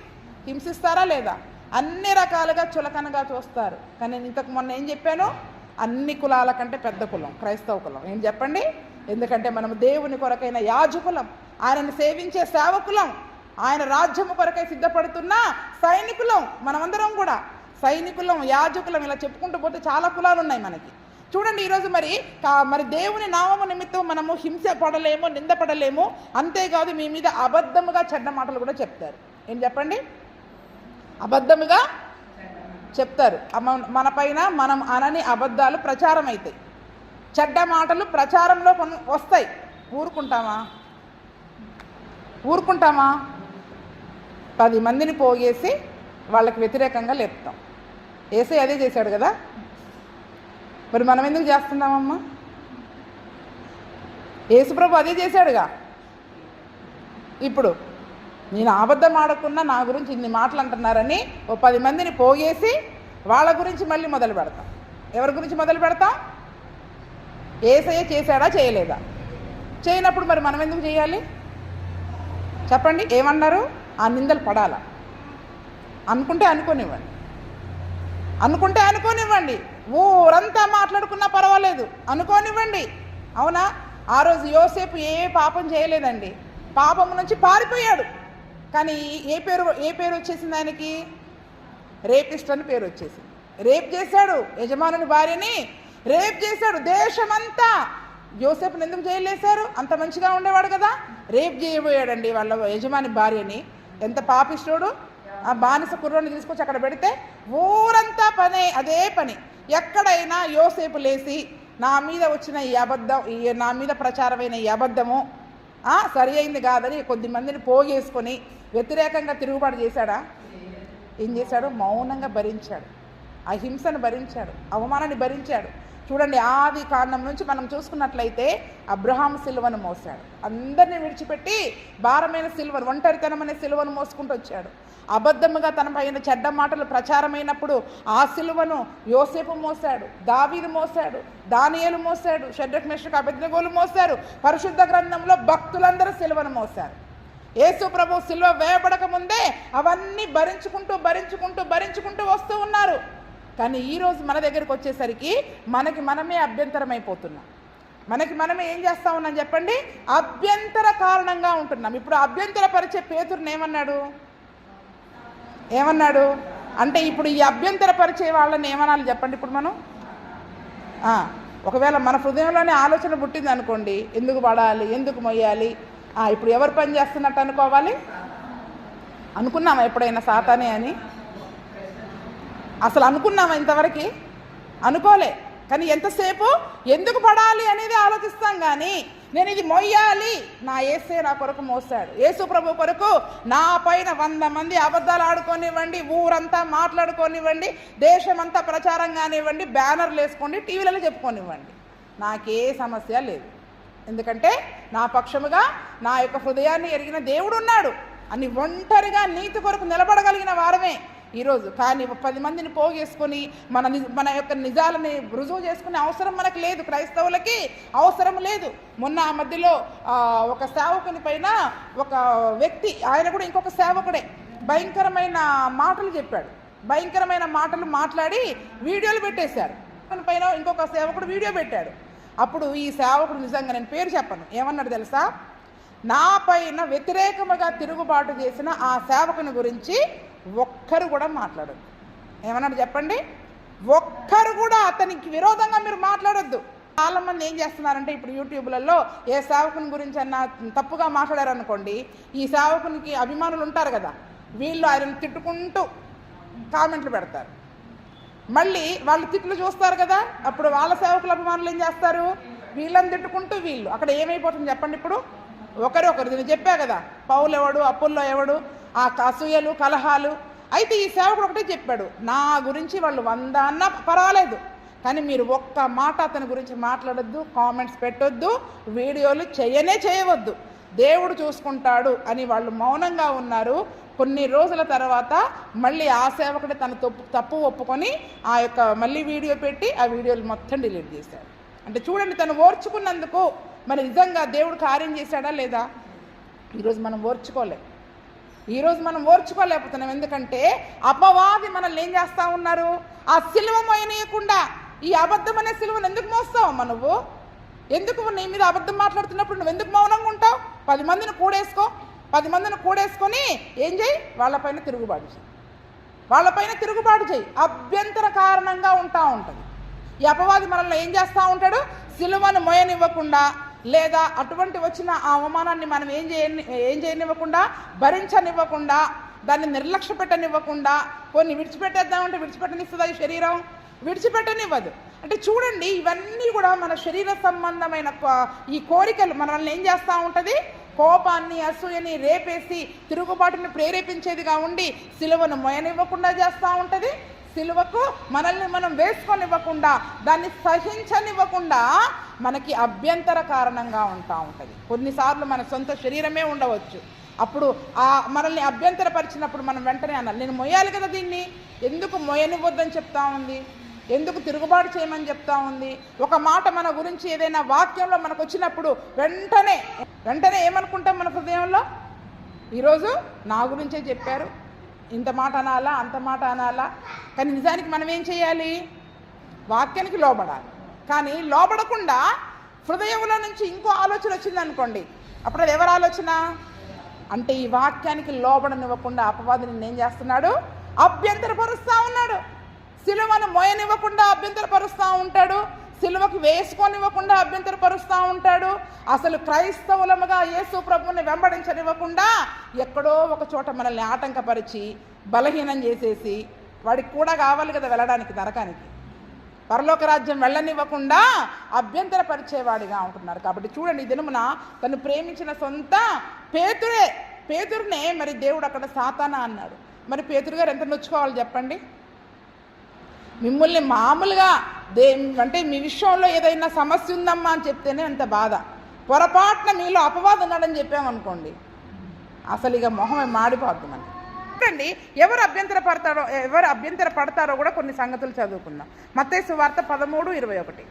హింసిస్తారా లేదా? అన్ని రకాలుగా చులకనగా చూస్తారు. కానీ నేను ఇంతకు మొన్న ఏం చెప్పాను? అన్ని కులాల కంటే పెద్ద కులం క్రైస్తవ కులం. ఏం చెప్పండి? ఎందుకంటే మనం దేవుని కొరకైన యాజకులం, ఆయనను సేవించే సేవకులం, ఆయన రాజ్యము కొరకై సిద్ధపడుతున్న సైనికులం. మనమందరం కూడా సైనికులం, యాజకులం, ఇలా చెప్పుకుంటూ పోతే చాలా కులాలు ఉన్నాయి మనకి. చూడండి, ఈరోజు మరి దేవుని నామము నిమిత్తం మనము హింస పడలేము, నిందపడలేము. అంతేకాదు మీ మీద అబద్ధముగా చెడ్డ మాటలు కూడా చెప్తారు. ఏం చెప్పండి? అబద్ధముగా చెప్తారు. మన పైన మనం అనని అబద్ధాలు ప్రచారం అవుతాయి, చెడ్డ మాటలు ప్రచారంలో వస్తాయి. ఊరుకుంటామా? 10 మందిని పోగేసి వాళ్ళకి వ్యతిరేకంగా లేపుతాం. యేసయ్య అదే చేశాడు కదా, మరి మనం ఎందుకు చేస్తున్నామమ్మా? యేసుప్రభు అదే చేశాడుగా. ఇప్పుడు నేను అబద్ధం ఆడకున్నా నా గురించి ఇన్ని మాటలు అంటున్నారని 10 మందిని పోగేసి వాళ్ళ గురించి మళ్ళీ మొదలు పెడతాం. ఎవరి గురించి మొదలు పెడతాం? యేసయ్య చేశాడా చేయలేదా? చేయనప్పుడు మరి మనం ఎందుకు చేయాలి చెప్పండి? ఏమన్నారు? ఆ నిందలు పడాలా? అనుకుంటే అనుకోనివ్వండి. ఊరంతా మాట్లాడుకున్నా పర్వాలేదు, అనుకోనివ్వండి. అవునా? ఆ రోజు యోసేపు ఏ పాపం చేయలేదండి, పాపం నుంచి పారిపోయాడు. కానీ ఏ పేరు వచ్చేసింది ఆయనకి? రేపిస్ట్ అని పేరు వచ్చేసింది. రేప్ చేశాడు, యజమానుని భార్యని రేప్ చేశాడు. దేశమంతా యోసేపుని ఎందుకు జైలు వేశారు? అంత మంచిగా ఉండేవాడు కదా. రేప్ చేయబోయాడండి వాళ్ళ యజమాని భార్యని. ఎంత పాపిష్టుడు! ఆ బానిస కుర్రోని తీసుకొచ్చి అక్కడ పెడితే ఊరంతా అదే పని. ఎక్కడైనా యోసేపు లేచి నా మీద వచ్చిన ఈ అబద్ధం, నా మీద ప్రచారమైన ఈ అబద్ధము సరి అయింది కాదని కొద్దిమందిని పోగేసుకొని వ్యతిరేకంగా తిరుగుబాటు చేశాడా? ఏం చేశాడు? మౌనంగా భరించాడు, ఆ హింసను భరించాడు, అవమానాన్ని భరించాడు. చూడండి, ఆది కాండం నుంచి మనం చూసుకున్నట్లయితే అబ్రహాం సిలువను మోసాడు. అందరినీ విడిచిపెట్టి భారమైన సిలువను, ఒంటరితనం అనే సిలువను మోసుకుంటూ వచ్చాడు. అబద్ధముగా తన పైన చెడ్డ మాటలు ప్రచారమైనప్పుడు ఆ సిలువను యోసేపు మోసాడు, దావీదు మోసాడు, దానియేలు మోసాడు, షడ్రక్ మెషక్ అబేద్నెగోలు మోసారు. పరిశుద్ధ గ్రంథంలో భక్తులందరూ సిలువను మోసారు. యేసు ప్రభు సిలువ వేయబడక ముందే అవన్నీ భరించుకుంటూ వస్తూ ఉన్నారు. కానీ ఈరోజు మన దగ్గరికి వచ్చేసరికి మనకి మనమే అభ్యంతరమైపోతున్నాం. మనకి మనమే ఏం చేస్తా ఉన్నాం చెప్పండి? అభ్యంతర కారణంగా ఉంటున్నాం. ఇప్పుడు అభ్యంతరపరిచే పేతురుని ఏమన్నాడు అంటే, ఇప్పుడు ఈ అభ్యంతరపరిచే వాళ్ళని ఏమనాలి చెప్పండి? ఇప్పుడు మనం ఒకవేళ మన హృదయంలోనే ఆలోచన పుట్టింది అనుకోండి, ఎందుకు పడాలి, ఎందుకు మొయ్యాలి, ఇప్పుడు ఎవరు పని చేస్తున్నట్టు అనుకోవాలి? అనుకున్నామా ఎప్పుడైనా సాతానే అని? అసలు అనుకున్నామా ఇంతవరకు? అనుకోలే. కానీ ఎంతసేపు ఎందుకు పడాలి అనేది ఆలోచిస్తాం. కానీ నేను ఇది మొయ్యాలి, నా యేసే నా కొరకు మోసాడు, యేసు ప్రభు కొరకు నా పైన 100 మంది అబద్ధాలు ఆడుకోనివ్వండి, ఊరంతా మాట్లాడుకోనివ్వండి, దేశమంతా ప్రచారం కానివ్వండి, బ్యానర్లు వేసుకోండి, టీవీలలో చెప్పుకోనివ్వండి, నాకే సమస్య లేదు. ఎందుకంటే నా పక్షముగా నా యొక్క హృదయాన్ని ఎరిగిన దేవుడు ఉన్నాడు అని ఒంటరిగా నీతి కొరకు నిలబడగలిగిన వారమే ఈరోజు. కానీ 10 మందిని పోగేసుకొని మన యొక్క నిజాలని రుజువు చేసుకునే అవసరం మనకు లేదు. క్రైస్తవులకి అవసరం లేదు. మొన్న ఆ మధ్యలో ఒక సేవకుని పైన ఒక వ్యక్తి, ఆయన కూడా ఇంకొక సేవకుడే, భయంకరమైన మాటలు చెప్పాడు. భయంకరమైన మాటలు మాట్లాడి వీడియోలు పెట్టేశారు. పైన ఇంకొక సేవకుడు వీడియో పెట్టాడు. అప్పుడు ఈ సేవకుడు, నిజంగా నేను పేరు చెప్పను, ఏమన్నాడు తెలుసా? నా పైన వ్యతిరేకముగా తిరుగుబాటు చేసిన ఆ సేవకుని గురించి ఒక్కరు కూడా మాట్లాడద్దు. ఏమన్నాడు చెప్పండి? ఒక్కరు కూడా అతనికి విరోధంగా మీరు మాట్లాడొద్దు. చాలామంది ఏం చేస్తున్నారంటే, ఇప్పుడు యూట్యూబ్లలో ఏ సేవకుని గురించి అన్నా తప్పుగా మాట్లాడారనుకోండి, ఈ సేవకునికి అభిమానులు ఉంటారు కదా, వీళ్ళు ఆయనను తిట్టుకుంటూ కామెంట్లు పెడతారు. మళ్ళీ వాళ్ళు తిట్లు చూస్తారు కదా, అప్పుడు వాళ్ళ సేవకుల అభిమానులు ఏం చేస్తారు? వీళ్ళని తిట్టుకుంటూ వీళ్ళు అక్కడ ఏమైపోతుంది చెప్పండి? ఇప్పుడు ఒకరు నేను చెప్పా కదా, పౌలు ఎవడు, అప్పుల్లో ఎవడు, ఆ అసూయలు, కలహాలు. అయితే ఈ సేవకుడు ఒకటే చెప్పాడు, నా గురించి వాళ్ళు 100 అన్నా పర్వాలేదు, కానీ మీరు ఒక్క మాట అతని గురించి మాట్లాడొద్దు, కామెంట్స్ పెట్టొద్దు, వీడియోలు చేయవద్దు, దేవుడు చూసుకుంటాడు అని వాళ్ళు మౌనంగా ఉన్నారు. కొన్ని రోజుల తర్వాత మళ్ళీ ఆ సేవకుడే తన తప్పు ఒప్పుకొని ఆ యొక్క మళ్ళీ వీడియో పెట్టి ఆ వీడియోలు మొత్తం డిలీట్ చేశాడు. అంటే చూడండి, తను ఓర్చుకున్నందుకు మరి నిజంగా దేవుడు కార్యం చేశాడా లేదా? ఈరోజు మనం ఓర్చుకోలేకపోతున్నాం. ఎందుకంటే అపవాది మనల్ని ఏం చేస్తూ ఉన్నారు? ఆ సిలువ మోయనీయకుండా ఈ అబద్ధం అనే సిలువను ఎందుకు మోస్తావమ్మా నువ్వు? ఎందుకు నీ మీద అబద్ధం మాట్లాడుతున్నప్పుడు నువ్వు ఎందుకు మౌనంగా ఉంటావు? 10 మందిని కూడేసుకొని ఏం చేయి? వాళ్ళపైన తిరుగుబాటు చేయి. అభ్యంతర కారణంగా ఉంటుంది. ఈ అపవాది మనల్ని ఏం చేస్తూ ఉంటాడు? సిలువను మోయనివ్వకుండా, లేదా అటువంటి వచ్చిన ఆ అవమానాన్ని మనం ఏం చేయనివ్వకుండా, భరించనివ్వకుండా, దాన్ని నిర్లక్ష్య పెట్టనివ్వకుండా, కొన్ని విడిచిపెట్టేద్దామంటే విడిచిపెట్టనిస్తుందా? ఈ శరీరం విడిచిపెట్టనివ్వదు. అంటే చూడండి, ఇవన్నీ కూడా మన శరీర సంబంధమైన ఈ కోరికలు మనల్ని ఏం చేస్తూ ఉంటుంది? కోపాన్ని, అసూయని రేపేసి తిరుగుబాటుని ప్రేరేపించేదిగా ఉండి సిలువను మోయనివ్వకుండా చేస్తూ ఉంటుంది. సిలువకు మనల్ని మనం వేసుకొనివ్వకుండా, దాన్ని సహించనివ్వకుండా మనకి అభ్యంతర కారణంగా ఉంటుంది. కొన్నిసార్లు మన సొంత శరీరమే ఉండవచ్చు. అప్పుడు మనల్ని అభ్యంతరపరిచినప్పుడు మనం వెంటనే అనాలి, నేను మొయ్యాలి కదా, దీన్ని ఎందుకు మొయ్యనివ్వద్దని చెప్తా ఉంది? ఎందుకు తిరుగుబాటు చేయమని చెప్తా ఉంది? ఒక మాట మన గురించి ఏదైనా వాక్యంలో మనకు వచ్చినప్పుడు వెంటనే ఏమనుకుంటాం మన హృదయంలో? ఈరోజు నా గురించే చెప్పారు, ఇంత మాట అనాలా, అంత మాట అనాలా? కానీ నిజానికి మనం ఏం చేయాలి? వాక్యానికి లోబడాలి. కానీ లోబడకుండా హృదయంలో నుంచి ఇంకో ఆలోచన వచ్చింది అనుకోండి, అప్పుడు అది ఎవరి ఆలోచన అంటే ఈ వాక్యానికి లోబడనివ్వకుండా అపవాది నిన్నేం చేస్తున్నాడు, అభ్యంతరపరుస్తూ ఉన్నాడు. సిలువను మోయనివ్వకుండా అభ్యంతరపరుస్తూ ఉంటాడు, సిలువకు వేసుకొనివ్వకుండా అభ్యంతరపరుస్తూ ఉంటాడు. అసలు క్రైస్తవులముగా యేసు ప్రభువుని వెంబడించనివ్వకుండా ఎక్కడో ఒక చోట మనల్ని ఆటంకపరిచి బలహీనం చేసేసి, వాడికి కూడా కావాలి కదా వెళ్ళడానికి నరకానికి, పరలోక రాజ్యం వెళ్ళనివ్వకుండా అభ్యంతరపరిచేవాడిగా ఉంటున్నారు. కాబట్టి చూడండి, ఈ దినమున తను ప్రేమించిన సొంత పేతురునే మరి దేవుడు అక్కడ సాతానా అన్నాడు. మరి పేతురు గారు ఎంత నొచ్చుకోవాలి చెప్పండి. మిమ్మల్ని మామూలుగా అంటే మీ విషయంలో ఏదైనా సమస్య ఉందమ్మా అని చెప్తేనే అంత బాధ. పొరపాటున మీలో అపవాదం ఉన్నాడని చెప్పామనుకోండి, అసలు ఇక మొహమే మాడిపోద్ది మనకి. చూడండి, ఎవరు అభ్యంతర పడతారో కూడా కొన్ని సంగతులు చదువుకుందాం. మత్తయి సువార్త 13:21.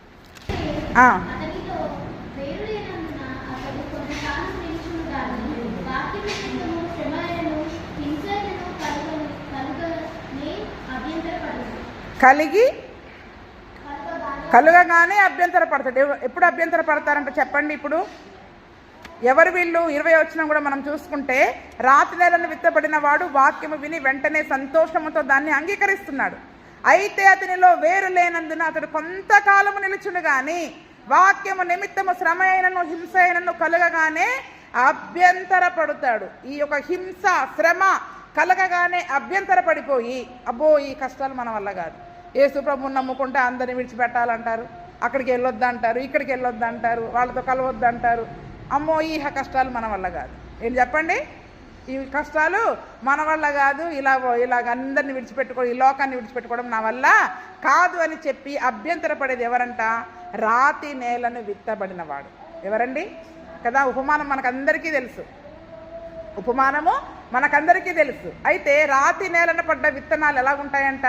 కలుగగానే అభ్యంతర పడతాడు. ఎప్పుడు అభ్యంతర పడతారంటే చెప్పండి. ఇప్పుడు ఎవరు వీళ్ళు? 20 వచనం కూడా మనం చూసుకుంటే, రాతి నేలను విత్తబడిన వాడు వాక్యము విని వెంటనే సంతోషముతో దాన్ని అంగీకరిస్తున్నాడు. అయితే అతనిలో వేరు లేనందున అతడు కొంతకాలము నిలుచును గాని వాక్యము నిమిత్తము శ్రమ అయినను హింస అయినను కలగగానే అభ్యంతర పడతాడు. ఈ యొక్క హింస శ్రమ కలగగానే అభ్యంతర పడిపోయి, అబ్బో ఈ కష్టాలు మన వల్ల కాదు, యేసు ప్రభువుని నమ్ముకుంటే అందరిని విడిచిపెట్టాలంటారు, అక్కడికి వెళ్ళొద్దంటారు, ఇక్కడికి వెళ్ళొద్దంటారు, వాళ్ళతో కలవద్దంటారు, అమ్మో ఈ కష్టాలు మన వల్ల కాదు. ఏం చెప్పండి, ఈ కష్టాలు మన వల్ల కాదు, ఇలాగ అందరిని విడిచిపెట్టుకోవడం, ఈ లోకాన్ని విడిచిపెట్టుకోవడం నా వల్ల కాదు అని చెప్పి అభ్యంతరపడేది ఎవరంట? రాతి నేలను విత్తబడినవాడు. ఎవరండి కదా? ఉపమానం మనకందరికీ తెలుసు, ఉపమానము మనకందరికీ తెలుసు. అయితే రాతి నేలను పడ్డ విత్తనాలు ఎలా ఉంటాయంట?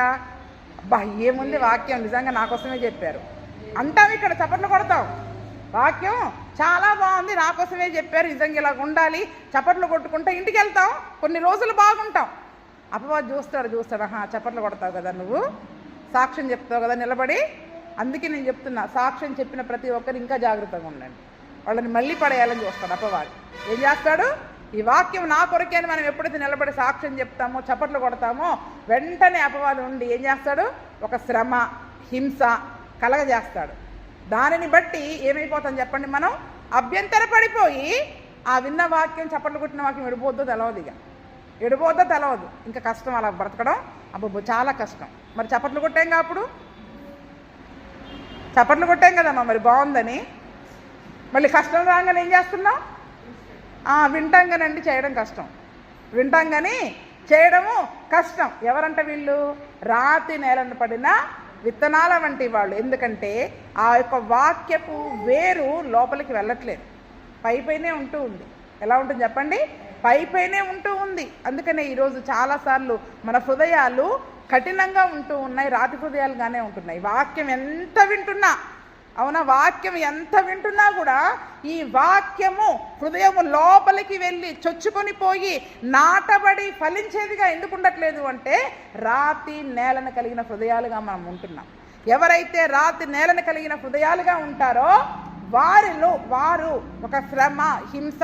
అబ్బా ఏముంది, వాక్యం నిజంగా నా కోసమే చెప్పారు అంటాం, ఇక్కడ చప్పట్లు కొడతాం, వాక్యం చాలా బాగుంది, నా కోసమే చెప్పారు, నిజంగా ఇలాగ ఉండాలి, చప్పట్లు కొట్టుకుంటా ఇంటికి వెళ్తాం, కొన్ని రోజులు బాగుంటాం. అపవాది చూస్తాడు, చప్పట్లు కొడతావు కదా, నువ్వు సాక్ష్యం చెప్తావు కదా నిలబడి. అందుకే నేను చెప్తున్నా, సాక్ష్యం చెప్పిన ప్రతి ఒక్కరు ఇంకా జాగ్రత్తగా ఉండండి, వాళ్ళని మళ్ళీ పడేయాలని చూస్తాడు అపవాది. ఏం చేస్తాడు? ఈ వాక్యం నా కొరకే అని మనం ఎప్పుడైతే నిలబడి సాక్ష్యం చెప్తామో, చప్పట్లు కొడతామో, వెంటనే అపవాది ఉండి ఏం చేస్తాడు? ఒక శ్రమ హింస కలగజేస్తాడు. దానిని బట్టి ఏమైపోతాం చెప్పండి, మనం అభ్యంతర పడిపోయి ఆ విన్న వాక్యం, చప్పట్లు కొట్టిన వాక్యం ఎడిపోద్దో తెలవదు, ఎడిపోద్దో తెలవదు, ఇంకా కష్టం అలా బ్రతకడం, అబ్బో చాలా కష్టం. మరి చప్పట్లు కొట్టాం అప్పుడు, చప్పట్లు కొట్టాం కదమ్మా, మరి బాగుందని. మళ్ళీ కష్టం రాగానే ఏం చేస్తున్నాం? వింటాం కానండి, చేయడం కష్టం, వింటాం కానీ చేయడము కష్టం. ఎవరంట వీళ్ళు? రాతి నేలను పడిన విత్తనాల వంటి వాళ్ళు. ఎందుకంటే ఆ యొక్క వాక్యపు వేరు లోపలికి వెళ్ళట్లేదు, పైపైనే ఉంటూ ఉంది. ఎలా ఉంటుంది చెప్పండి? పైపైనే ఉంటూ ఉంది. అందుకనే ఈరోజు చాలాసార్లు మన హృదయాలు కఠినంగా ఉంటూ ఉన్నాయి, రాతి హృదయాలుగానే ఉంటున్నాయి. వాక్యం ఎంత వింటున్నా, అవునా, వాక్యం ఎంత వింటున్నా కూడా ఈ వాక్యము హృదయము లోపలికి వెళ్ళి చొచ్చుకొని పోయి నాటబడి ఫలించేదిగా ఎందుకు ఉండట్లేదు అంటే, రాతి నేలను కలిగిన హృదయాలుగా మనం ఉంటున్నాం. ఎవరైతే రాతి నేలను కలిగిన హృదయాలుగా ఉంటారో వారు ఒక శ్రమ హింస,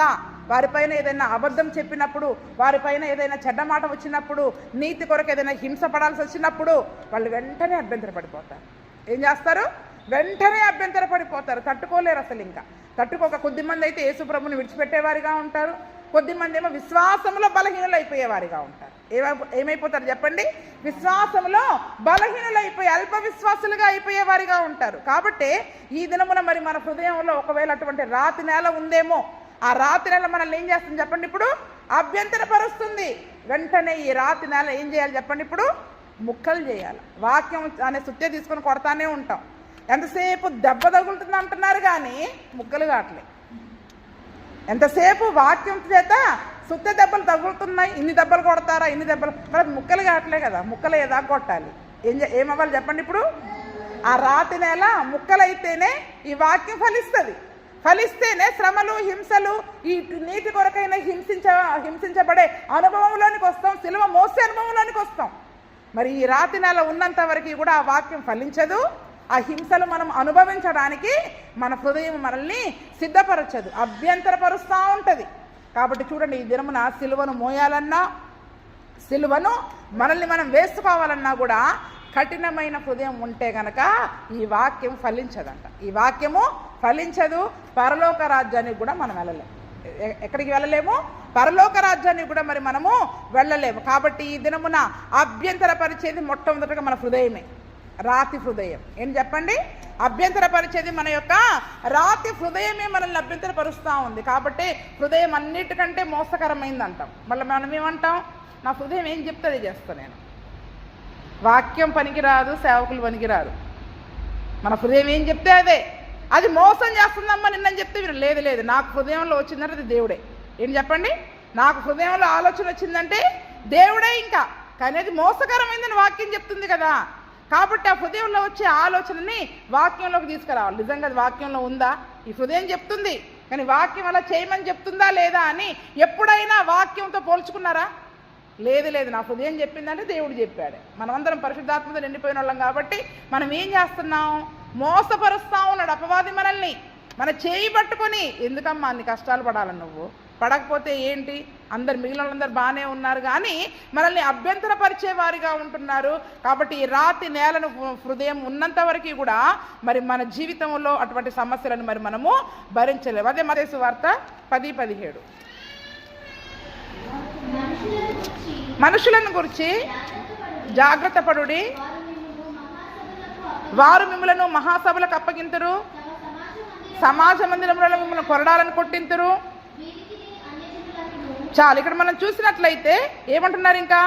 వారిపైన ఏదైనా అబద్ధం చెప్పినప్పుడు, వారిపైన ఏదైనా చెడ్డ మాట వచ్చినప్పుడు, నీతి కొరకు ఏదైనా హింస పడాల్సి వచ్చినప్పుడు వాళ్ళు వెంటనే అభ్యంతరపడిపోతారు. ఏం చేస్తారు? వెంటనే అభ్యంతరపడిపోతారు, తట్టుకోలేరు. అసలు ఇంకా తట్టుకోక కొద్దిమంది అయితే యేసు ప్రభుని విడిచిపెట్టేవారిగా ఉంటారు, కొద్దిమంది ఏమో విశ్వాసంలో బలహీనులు అయిపోయేవారిగా ఉంటారు. ఏమైపోతారు చెప్పండి? విశ్వాసంలో బలహీనులైపోయి అల్ప విశ్వాసులుగా అయిపోయేవారిగా ఉంటారు. కాబట్టి ఈ దినమున మరి మన హృదయంలో ఒకవేళ అటువంటి రాతి నేల ఉందేమో, ఆ రాతి నేల మనల్ని ఏం చేస్తుంది చెప్పండి? ఇప్పుడు అభ్యంతరపరుస్తుంది. వెంటనే ఈ రాతి నేల ఏం చేయాలి చెప్పండి? ఇప్పుడు ముక్కలు చేయాలి. వాక్యం అనే సుత్తే తీసుకొని కొడతానే ఉంటాం, ఎంతసేపు దెబ్బ తగులుతుంది అంటున్నారు కానీ ముక్కలు కావట్లేదు. ఎంతసేపు వాక్యం చేత సుత్తే దెబ్బలు తగులుతున్నాయి, ఇన్ని దెబ్బలు కొడతారా, ఇన్ని దెబ్బలు, మరి ముక్కలు కావట్లే కదా, ముక్కలు ఏదా కొట్టాలి, ఏమవ్వాలి చెప్పండి? ఇప్పుడు ఆ రాతి నేల ముక్కలైతేనే ఈ వాక్యం ఫలిస్తుంది, ఫలిస్తేనే శ్రమలు హింసలు, ఈ నీతి కొరకైనా హింసించబడే అనుభవంలోనికి వస్తాం, సిలువ మోసే అనుభవంలోనికి వస్తాం. మరి ఈ రాతి నేల ఉన్నంత వరకు కూడా ఆ వాక్యం ఫలించదు, ఆ హింసలు మనం అనుభవించడానికి మన హృదయం మనల్ని సిద్ధపరచదు, అభ్యంతరపరుస్తూ ఉంటుంది. కాబట్టి చూడండి, ఈ దినమున సిలువను మోయాలన్నా, సిలువను మనల్ని మనం వేసుకోవాలన్నా కూడా కఠినమైన హృదయం ఉంటే గనక ఈ వాక్యం ఫలించదంట. ఈ వాక్యము ఫలించదు. పరలోక రాజ్యానికి కూడా మనం వెళ్ళలేము. ఎక్కడికి వెళ్ళలేము? పరలోక రాజ్యానికి కూడా మరి మనము వెళ్ళలేము. కాబట్టి ఈ దినమున అభ్యంతరపరిచేది మొట్టమొదటిగా మన హృదయమే, రాతి హృదయం. ఏం చెప్పండి? అభ్యంతరపరిచేది మన యొక్క రాతి హృదయమే మనల్ని అభ్యంతరపరుస్తూ ఉంది. కాబట్టి హృదయం అన్నిటికంటే మోసకరమైంది అంటాం. మళ్ళీ మనం ఏమంటాం? నా హృదయం ఏం చెప్తే అది చేస్తాను నేను. వాక్యం పనికిరాదు, సేవకులు పనికిరారు. మన హృదయం ఏం చెప్తే అదే. అది మోసం చేస్తుందమ్మా నిన్నని చెప్తే మీరు లేదు లేదు, నాకు హృదయంలో వచ్చిందంటే అది దేవుడే. ఏం చెప్పండి? నాకు హృదయంలో ఆలోచన వచ్చిందంటే దేవుడే. ఇంకా కానీ అది మోసకరమైందని వాక్యం చెప్తుంది కదా. కాబట్టి ఆ హృదయంలో వచ్చే ఆలోచనని వాక్యంలోకి తీసుకురావాలి. నిజంగా అది వాక్యంలో ఉందా? ఈ హృదయం చెప్తుంది, కానీ వాక్యం అలా చేయమని చెప్తుందా లేదా అని ఎప్పుడైనా వాక్యంతో పోల్చుకున్నారా? లేదు లేదు, నా హృదయం చెప్పిందంటే దేవుడు చెప్పాడు. మనమందరం పరిశుద్ధాత్మతో నిండిపోయిన వాళ్ళం కాబట్టి మనం ఏం చేస్తున్నాం? మోసపరుస్తా ఉన్నాడు అపవాది మనల్ని. మన చేయి పట్టుకొని, ఎందుకమ్మా అన్ని కష్టాలు పడాలని, నువ్వు పడకపోతే ఏంటి, అందరు మిగిలిన వాళ్ళందరూ బాగానే ఉన్నారు కానీ మనల్ని అభ్యంతరపరిచే వారిగా ఉంటున్నారు. కాబట్టి ఈ రాతి నేలను హృదయం ఉన్నంత వరకు కూడా మరి మన జీవితంలో అటువంటి సమస్యలను మరి మనము భరించలేము. అదే మత్తయి సువార్త 10:17. మనుషులను గురించి జాగ్రత్త పడుడి, వారు మిమ్మలను మహాసభలకు అప్పగింతురు, సమాజ మందిరంలో మిమ్మల్ని కొరడాలను కొట్టింతురు. చాలు. ఇక్కడ మనం చూసినట్లయితే ఏమంటున్నారు? ఇంకా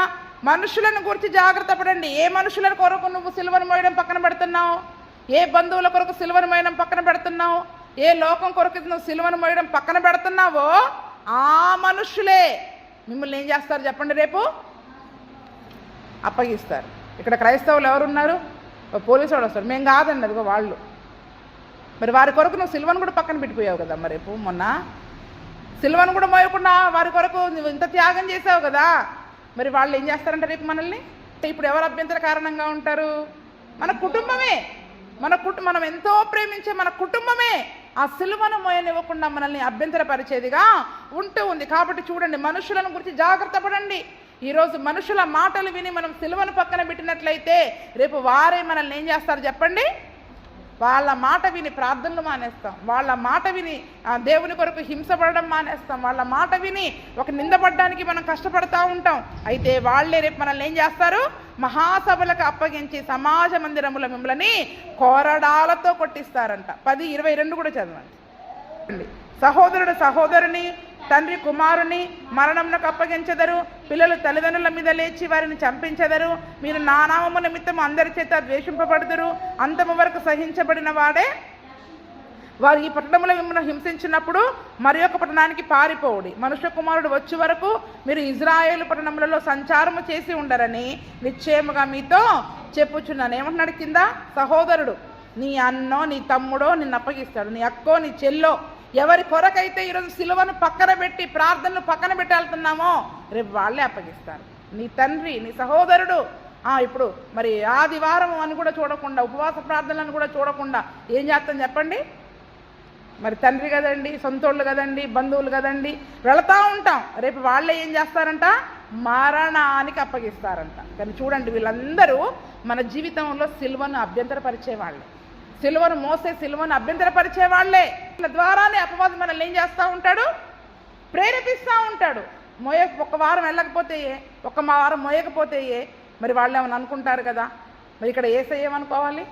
మనుషులను గురించి జాగ్రత్త పడండి. ఏ మనుషుల కొరకు నువ్వు సిలువను మోయడం పక్కన పెడుతున్నావు? ఏ బంధువుల కొరకు సిలువను మోయడం పక్కన పెడుతున్నావు? ఏ లోకం కొరకు నువ్వు సిలువను మోయడం పక్కన పెడుతున్నావో ఆ మనుషులే మిమ్మల్ని ఏం చేస్తారు చెప్పండి? రేపు అప్పగిస్తారు. ఇక్కడ క్రైస్తవులు ఎవరున్నారు? పోలీసు వాడు వస్తారు. మేము కాదండి, అదిగో వాళ్ళు. మరి వారి కొరకు నువ్వు సిలువను కూడా పక్కన పెట్టిపోయావు కదా. మరి రేపు మొన్న సిలువను కూడా మోయకుండా వారి కొరకు నువ్వు ఇంత త్యాగం చేసావు కదా. మరి వాళ్ళు ఏం చేస్తారంటే రేపు మనల్ని, ఇప్పుడు ఎవరు అభ్యంతర కారణంగా ఉంటారు? మన కుటుంబమే. మనం ఎంతో ప్రేమించే మన కుటుంబమే ఆ సిలువను మోయనివ్వకుండా మనల్ని అభ్యంతరపరిచేదిగా ఉంటూ ఉంది. కాబట్టి చూడండి, మనుషులను గురించి జాగ్రత్త పడండి. ఈరోజు మనుషుల మాటలు విని మనం సిలువను పక్కన పెట్టినట్లయితే రేపు వారే మనల్ని ఏం చేస్తారు చెప్పండి? వాళ్ళ మాట విని ప్రార్థనలు మానేస్తాం, వాళ్ళ మాట విని దేవుని కొరకు హింసపడడం మానేస్తాం, వాళ్ళ మాట విని ఒక నిందపడడానికి మనం కష్టపడతా ఉంటాం. అయితే వాళ్ళే రేపు మనల్ని ఏం చేస్తారు? మహాసభలకు అప్పగించి సమాజ మందిరముల మిమ్మల్ని కొరడాలతో కొట్టిస్తారంట. 10:22 కూడా చదవండి. సహోదరుడు సహోదరుని, తండ్రి కుమారుని మరణమునకు అప్పగించెదరు. పిల్లలు తల్లిదండ్రుల మీద లేచి వారిని చంపించెదరు. మీరు నా నామము నిమిత్తం అందరి చేత ద్వేషింపబడుదురు. అంతము వరకు సహించబడిన వాడే వారు ఈ పట్టణంలో మిమ్మల్ని హింసించినప్పుడు మరి ఒక పట్టణానికి పారిపోవుడి. మనుష్య కుమారుడు వచ్చే వరకు మీరు ఇజ్రాయేలు పట్టణములలో సంచారము చేసి ఉండరని నిశ్చయముగా మీతో చెప్పుచున్నాను. ఏమంటున్నాడు కింద? సహోదరుడు నీ అన్నో నీ తమ్ముడో నిన్ను అప్పగిస్తాడు, నీ అక్కో నీ చెల్లో ఎవరి కొరకైతే ఈరోజు సిలువను పక్కన పెట్టి ప్రార్థనలు పక్కన పెట్టి వెళ్తున్నామో రేపు వాళ్ళే అప్పగిస్తారు. నీ తండ్రి, నీ సహోదరుడు. ఇప్పుడు మరి ఆదివారం అని కూడా చూడకుండా, ఉపవాస ప్రార్థనలను కూడా చూడకుండా ఏం చేస్తాం చెప్పండి? మరి తండ్రి కదండి, సొంతోళ్ళు కదండి, బంధువులు కదండి, వెళతా ఉంటాం. రేపు వాళ్ళే ఏం చేస్తారంట? మరణానికి అప్పగిస్తారంట. కానీ చూడండి, వీళ్ళందరూ మన జీవితంలో సిలువను అభ్యంతరపరిచే వాళ్ళే, సిలువను మోసే సిలువను అభ్యంతరపరిచే వాళ్ళే. వీళ్ళ ద్వారానే అపవాది మనల్ని ఏం చేస్తూ ఉంటాడు? ప్రేరేపిస్తూ ఉంటాడు. ఒక వారం వెళ్ళకపోతే, ఒక వారం మోయకపోతే మరి వాళ్ళు ఏమని అనుకుంటారు కదా. మరి ఇక్కడ ఏమనుకోవాలి?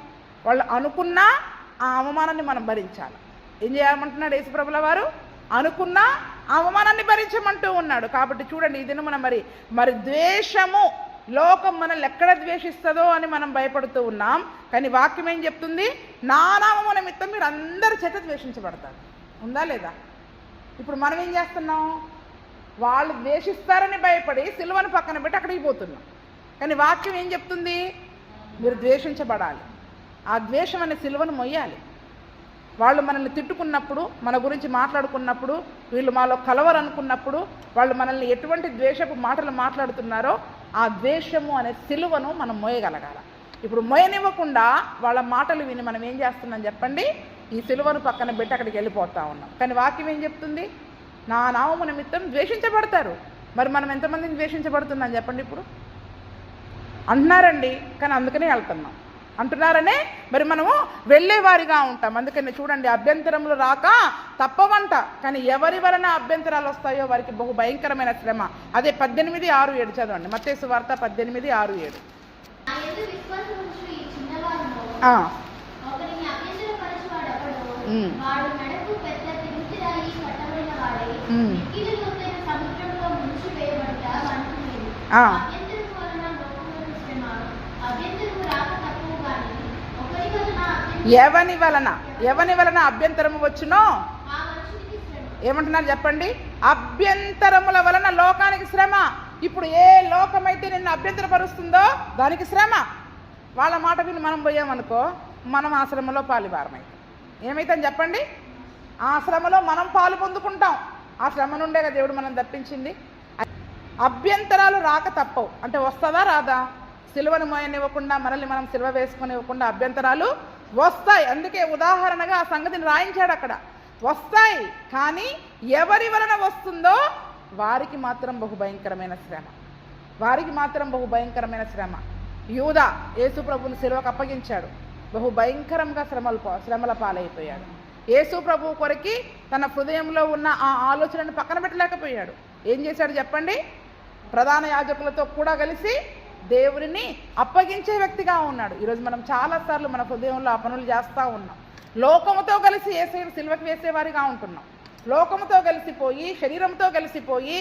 వాళ్ళు అనుకున్నా ఆ అవమానాన్ని మనం భరించాలి. ఏం చేయమంటున్నాడు యేసుప్రభుల వారు? అనుకున్నా అవమానాన్ని భరించమంటూ ఉన్నాడు. కాబట్టి చూడండి, ఈ దినం మరి ద్వేషము, లోకం మనల్ని ఎక్కడ ద్వేషిస్తుందో అని మనం భయపడుతూ ఉన్నాం. కానీ వాక్యం ఏం చెప్తుంది? నా నామము నిమిత్తం మీరు అందరి చేత ద్వేషించబడతారు. ఉందా లేదా? ఇప్పుడు మనం ఏం చేస్తున్నాం? వాళ్ళు ద్వేషిస్తారని భయపడి సిలువను పక్కన పెట్టి అక్కడికి పోతున్నాం. కానీ వాక్యం ఏం చెప్తుంది? మీరు ద్వేషించబడాలి. ఆ ద్వేషం అనే సిలువను మొయ్యాలి. వాళ్ళు మనల్ని తిట్టుకున్నప్పుడు, మన గురించి మాట్లాడుకున్నప్పుడు, వీళ్ళు మాలో కలవరు అనుకున్నప్పుడు, వాళ్ళు మనల్ని ఎటువంటి ద్వేషపు మాటలు మాట్లాడుతున్నారో ఆ ద్వేషము అనే సిలువను మనం మోయగలగాల. ఇప్పుడు మోయనివ్వకుండా వాళ్ళ మాటలు విని మనం ఏం చేస్తున్నాం చెప్పండి? ఈ సిలువను పక్కన పెట్టి అక్కడికి వెళ్ళిపోతా ఉన్నాం. కానీ వాక్యం ఏం చెప్తుంది? నా నామము నిమిత్తం ద్వేషించబడతారు. మరి మనం ఎంతమందిని ద్వేషించబడుతున్నాం చెప్పండి ఇప్పుడు? అంటున్నారండి, కానీ అందుకనే వెళ్తున్నాం అంటున్నారనే మరి మనము వెళ్ళేవారిగా ఉంటాం. అందుకని చూడండి, అభ్యంతరములు రాక తప్పవంట, కానీ ఎవరి వలన అభ్యంతరాలు వస్తాయో వారికి బహు భయంకరమైన శ్రమ. అదే 18:6-7 చదవండి. మత్తయి సువార్త 18:6-7. ఎవని వలన అభ్యంతరము వచ్చునో ఏమంటున్నారు చెప్పండి? అభ్యంతరముల వలన లోకానికి శ్రమ. ఇప్పుడు ఏ లోకమైతే నిన్ను అభ్యంతరపరుస్తుందో దానికి శ్రమ. వాళ్ళ మాట విని మనం పోయామనుకో, మనం ఆ శ్రమలో పాలువారమైతాం. ఏమైతాం చెప్పండి? ఆ శ్రమలో మనం పాలు పొందుకుంటాం. ఆ శ్రమ నుండే కదా దేవుడు మనం తప్పించింది. అభ్యంతరాలు రాక తప్పవు అంటే వస్తుందా రాదా? సిలువను మోయనివ్వకుండా మనల్ని మనం సిలువ వేసుకొనివ్వకుండా అభ్యంతరాలు వస్తాయి. అందుకే ఉదాహరణగా ఆ సంగతిని రాయించాడు అక్కడ. వస్తాయి, కానీ ఎవరి వలన వస్తుందో వారికి మాత్రం బహు భయంకరమైన శ్రమ. యూదా యేసు ప్రభువుని సిలువకు అప్పగించాడు. బహు భయంకరంగా శ్రమల పాలైపోయాడు. యేసు ప్రభువు కొరకి తన హృదయంలో ఉన్న ఆ ఆలోచనను పక్కన పెట్టలేకపోయాడు. ఏం చేశాడు చెప్పండి? ప్రధాన యాజకులతో కూడా కలిసి దేవుడిని అప్పగించే వ్యక్తిగా ఉన్నాడు. ఈరోజు మనం చాలాసార్లు మన హృదయంలో ఆ పనులు చేస్తూ ఉన్నాం. లోకముతో కలిసి సిలువకి వేసేవారిగా ఉంటున్నాం. లోకముతో కలిసిపోయి, శరీరంతో కలిసిపోయి,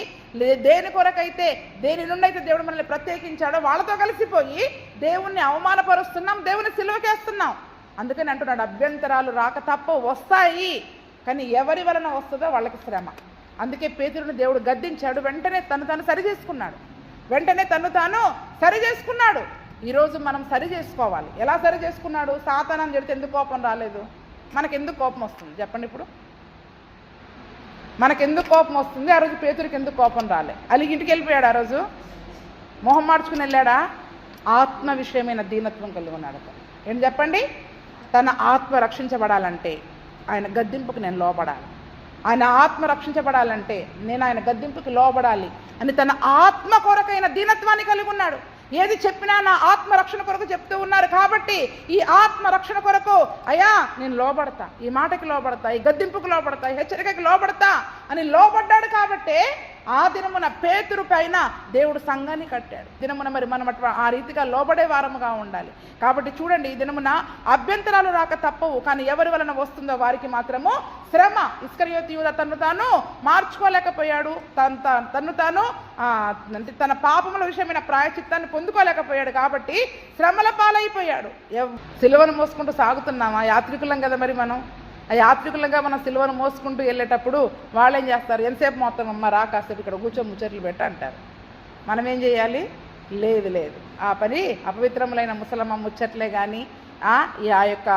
దేని కొరకైతే దేని నుండి అయితే దేవుడు మనల్ని ప్రత్యేకించాడో వాళ్ళతో కలిసిపోయి దేవుణ్ణి అవమానపరుస్తున్నాం, దేవుని సిలువకేస్తున్నాం. అందుకని అంటున్నాడు, అభ్యంతరాలు రాక తప్ప వస్తాయి, కానీ ఎవరి వలన వస్తుందో వాళ్ళకి శ్రమ. అందుకే పేతురుని దేవుడు గద్దించాడు. వెంటనే తను సరి చేసుకున్నాడు. ఈరోజు మనం సరి చేసుకోవాలి. ఎలా సరి చేసుకున్నాడు? సాతానని చెడితే ఎందుకు కోపం రాలేదు? మనకెందుకు కోపం వస్తుంది చెప్పండి? ఇప్పుడు మనకెందుకు కోపం వస్తుంది? ఆ రోజు పేతురికి ఎందుకు కోపం రాలే? అలిగి ఇంటికి వెళ్ళిపోయాడు. ఆ రోజు మొహం మార్చుకుని వెళ్ళాడా? ఆత్మ విషయమైన దీనత్వం కలిగి ఉన్నాడు. ఏంటి చెప్పండి? తన ఆత్మ రక్షించబడాలంటే ఆయన గద్దింపుకు నేను లోబడాలి. ఆయన ఆత్మ రక్షించబడాలంటే నేను ఆయన గద్దింపుకి లోబడాలి అని తన ఆత్మ కొరకైన దీనత్వాన్ని కలిగి ఉన్నాడు. ఏది చెప్పినా నా ఆత్మ రక్షణ కొరకు చెప్తూ ఉన్నారు కాబట్టి ఈ ఆత్మ రక్షణ కొరకు అయ్యా నేను లోబడతా, ఈ మాటకి లోబడతా, ఈ గద్దింపుకు లోబడతా, ఈ హెచ్చరికకి లోబడతా అని లోబడ్డాడు. కాబట్టి ఆ దినమున పేతురు పైన దేవుడు సంఘాన్ని కట్టాడు. దినమున మరి మనం ఆ రీతిగా లోబడే వారముగా ఉండాలి. కాబట్టి చూడండి, ఈ దినమున అభ్యంతరాలు రాక తప్పవు, కానీ ఎవరి వలన వస్తుందో వారికి మాత్రము శ్రమ. ఇస్కరియోతు యూదా తను తాను మార్చుకోలేకపోయాడు. తన పాపముల విషయమైన ప్రాయచిత్తాన్ని పొందుకోలేకపోయాడు. కాబట్టి శ్రమల పాలైపోయాడు. సిలువను మోసుకుంటూ సాగుతున్నామా? యాత్రికులం కదా మరి మనం. ఆ యాత్రికులంగా మనం సిలువను మోసుకుంటూ వెళ్ళేటప్పుడు వాళ్ళు ఏం చేస్తారు? ఎంతసేపు మొత్తం అమ్మ రా, కాసేపు ఇక్కడ కూర్చో ముచ్చట్లు పెట్ట అంటారు. మనం ఏం చేయాలి? లేదు, ఆ పని అపవిత్రములైన ముసలమ్మ ముచ్చట్లే కానీ ఆ యొక్క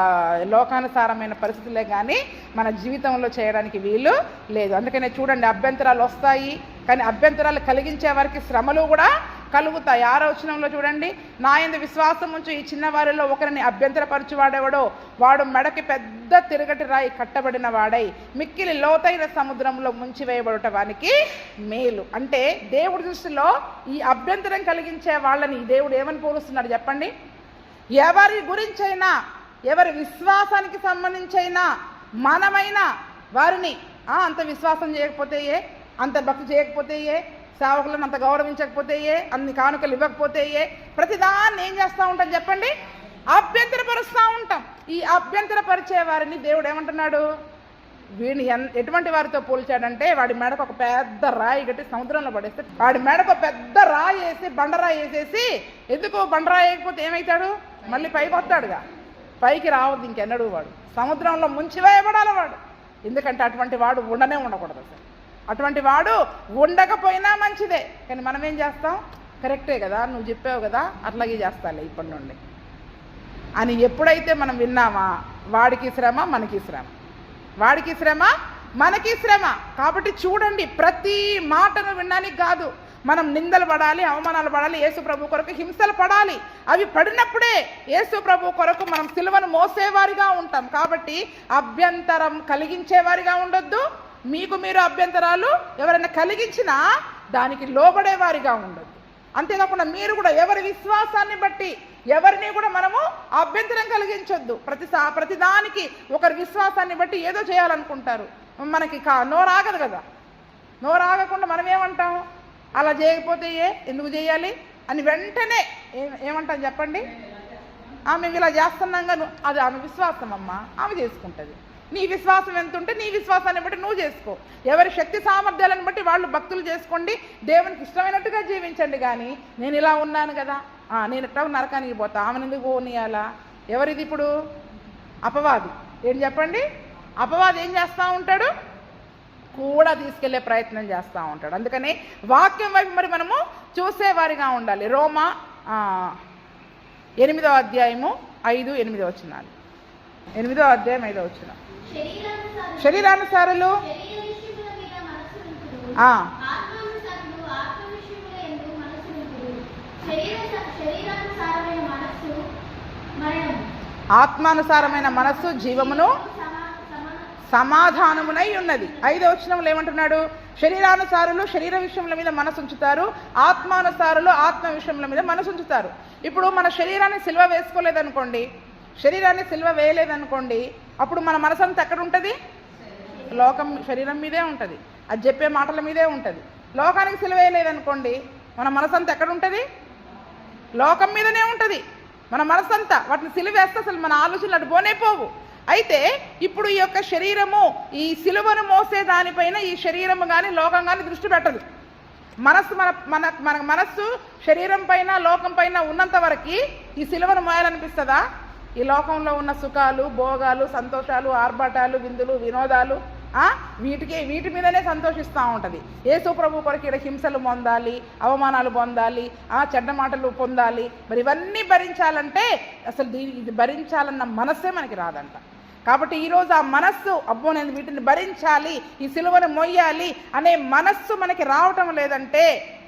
లోకానుసారమైన పరిస్థితులే కానీ మన జీవితంలో చేయడానికి వీలు లేదు. అందుకనే చూడండి, అభ్యంతరాలు వస్తాయి, కానీ అభ్యంతరాలు కలిగించే వారికి శ్రమలు కూడా కలుగుతాయి. 6వ వచనంలో చూడండి, నా యందు విశ్వాసం ఉంచు ఈ చిన్నవారిలో ఒకరిని అభ్యంతరపరచువాడెవడో వాడు మెడకి పెద్ద తిరగటి రాయి కట్టబడిన వాడై మిక్కిలి లోతైన సముద్రంలో ముంచివేయబడుట వానికి మేలు. అంటే దేవుడి దృష్టిలో ఈ అభ్యంతరం కలిగించే వాళ్ళని దేవుడు ఏమని పోలుస్తున్నాడు చెప్పండి? ఎవరి గురించైనా, ఎవరి విశ్వాసానికి సంబంధించైనా మనమైనా వారిని అంత విశ్వాసం చేయకపోతే అంత భక్తి చేయకపోతే సేవకులను అంత గౌరవించకపోతే అన్ని కానుకలు ఇవ్వకపోతే ప్రతిదాన్ని ఏం చేస్తూ ఉంటాం చెప్పండి? అభ్యంతరపరుస్తూ ఉంటాం. ఈ అభ్యంతరపరిచే వారిని దేవుడు ఏమంటున్నాడు? వీడిని ఎటువంటి వారితో పోల్చాడంటే వాడి మెడకు ఒక పెద్ద రాయి కట్టి సముద్రంలో పడేస్తే, వాడి మెడకు పెద్ద రాయి వేసి బండరాయి వేసేసి, ఎందుకు బండరాయి వేయకపోతే ఏమవుతాడు? మళ్ళీ పైకి వస్తాడుగా, పైకి రావద్దు ఇంకెన్నడూ. వాడు సముద్రంలో ముంచివేయబడాలి వాడు. ఎందుకంటే అటువంటి వాడు ఉండకూడదు అసలు. అటువంటి వాడు ఉండకపోయినా మంచిదే, కానీ మనం ఏం చేస్తాం? కరెక్టే కదా, నువ్వు చెప్పావు కదా, అట్లాగే చేస్తాలే ఇప్పటి నుండి అని ఎప్పుడైతే మనం విన్నామా వాడికి శ్రమ, మనకి శ్రమ. వాడికి శ్రమ, మనకి శ్రమ. కాబట్టి చూడండి, ప్రతి మాటను వినడానికి కాదు, మనం నిందలు పడాలి, అవమానాలు పడాలి, యేసు ప్రభు కొరకు హింసలు పడాలి. అవి పడినప్పుడే యేసు ప్రభు కొరకు మనం సిలువను మోసేవారిగా ఉంటాం. కాబట్టి అభ్యంతరం కలిగించేవారిగా ఉండొద్దు. మీకు మీరు అభ్యంతరాలు ఎవరైనా కలిగించినా దానికి లోబడేవారిగా ఉండొద్దు. అంతేకాకుండా మీరు కూడా ఎవరి విశ్వాసాన్ని బట్టి ఎవరిని కూడా మనము అభ్యంతరం కలిగించొద్దు. ప్రతిదానికి ఒకరి విశ్వాసాన్ని బట్టి ఏదో చేయాలనుకుంటారు. మనకి నోరాగదు కదా. నోరాగకుండా మనం ఏమంటాం? అలా చేయకపోతే ఎందుకు చేయాలి అని వెంటనే ఏమంటాం చెప్పండి? ఆమె ఇలా చేస్తున్నాగా, అది ఆమె విశ్వాసం అమ్మా, ఆమె చేసుకుంటుంది. నీ విశ్వాసం ఎంత ఉంటే నీ విశ్వాసాన్ని బట్టి నువ్వు చేసుకో. ఎవరి శక్తి సామర్థ్యాలను బట్టి వాళ్ళు భక్తులు చేసుకోండి, దేవునికి ఇష్టమైనట్టుగా జీవించండి. కానీ నేను ఇలా ఉన్నాను కదా, నేను ఎట్లా నరకానికి పోతా, ఆమెను ఎందుకు పోనీయాలా? ఎవరిది ఇప్పుడు? అపవాది. ఏం చెప్పండి? అపవాది ఏం చేస్తూ ఉంటాడు? కూడా తీసుకెళ్లే ప్రయత్నం చేస్తూ ఉంటాడు. అందుకని వాక్యం వైపు మరి మనము చూసేవారిగా ఉండాలి. రోమా 8వ అధ్యాయము 5, 8 వచనాలు. 8వ అధ్యాయం 5వ వచనం. శరీరానుసారులు ఆత్మానుసారమైన మనస్సు జీవమును సమాధానమునై ఉన్నది. 5వ వచనంలో ఏమంటున్నాడు? శరీరానుసారులు శరీర విషయముల మీద మనసు ఉంచుతారు, ఆత్మానుసారులు ఆత్మ విషయముల మీద మనసు ఉంచుతారు. ఇప్పుడు మన శరీరాన్ని సిల్వ వేసుకోలేదనుకోండి, శరీరాన్ని సిల్వ వేయలేదనుకోండి, అప్పుడు మన మనసు అంతా ఎక్కడ ఉంటుంది? లోకం శరీరం మీదే ఉంటుంది, అది చెప్పే మాటల మీదే ఉంటుంది. లోకానికి సిల్వ వేయలేదనుకోండి, మన మనసు అంతా ఎక్కడ ఉంటుంది? లోకం మీదనే ఉంటుంది మన మనసు అంతా. వాటిని సిలువ వేస్తే అసలు మన ఆలోచనలు అటు పోనే పోవు. అయితే ఇప్పుడు ఈ యొక్క శరీరము ఈ సిలువను మోసే దానిపైన ఈ శరీరము కానీ లోకం కానీ దృష్టి పెట్టదు. మనస్సు మన మనస్సు శరీరం పైన లోకం పైన ఉన్నంత వరకు ఈ సిలువను మోయాలనిపిస్తుందా? ఈ లోకంలో ఉన్న సుఖాలు, భోగాలు, సంతోషాలు, ఆర్భాటాలు, విందులు, వినోదాలు వీటి మీదనే సంతోషిస్తూ ఉంటుంది. యేసు ప్రభు కొరకు ఇక్కడ హింసలు పొందాలి, అవమానాలు పొందాలి, చెడ్డ మాటలు పొందాలి. మరి ఇవన్నీ భరించాలంటే అసలు ఇది భరించాలన్న మనస్సే మనకి రాదంట. కాబట్టి ఈరోజు ఆ మనస్సు, అబ్బో నేను వీటిని భరించాలి, ఈ సిలువను మొయ్యాలి అనే మనస్సు మనకి రావటం లేదంటే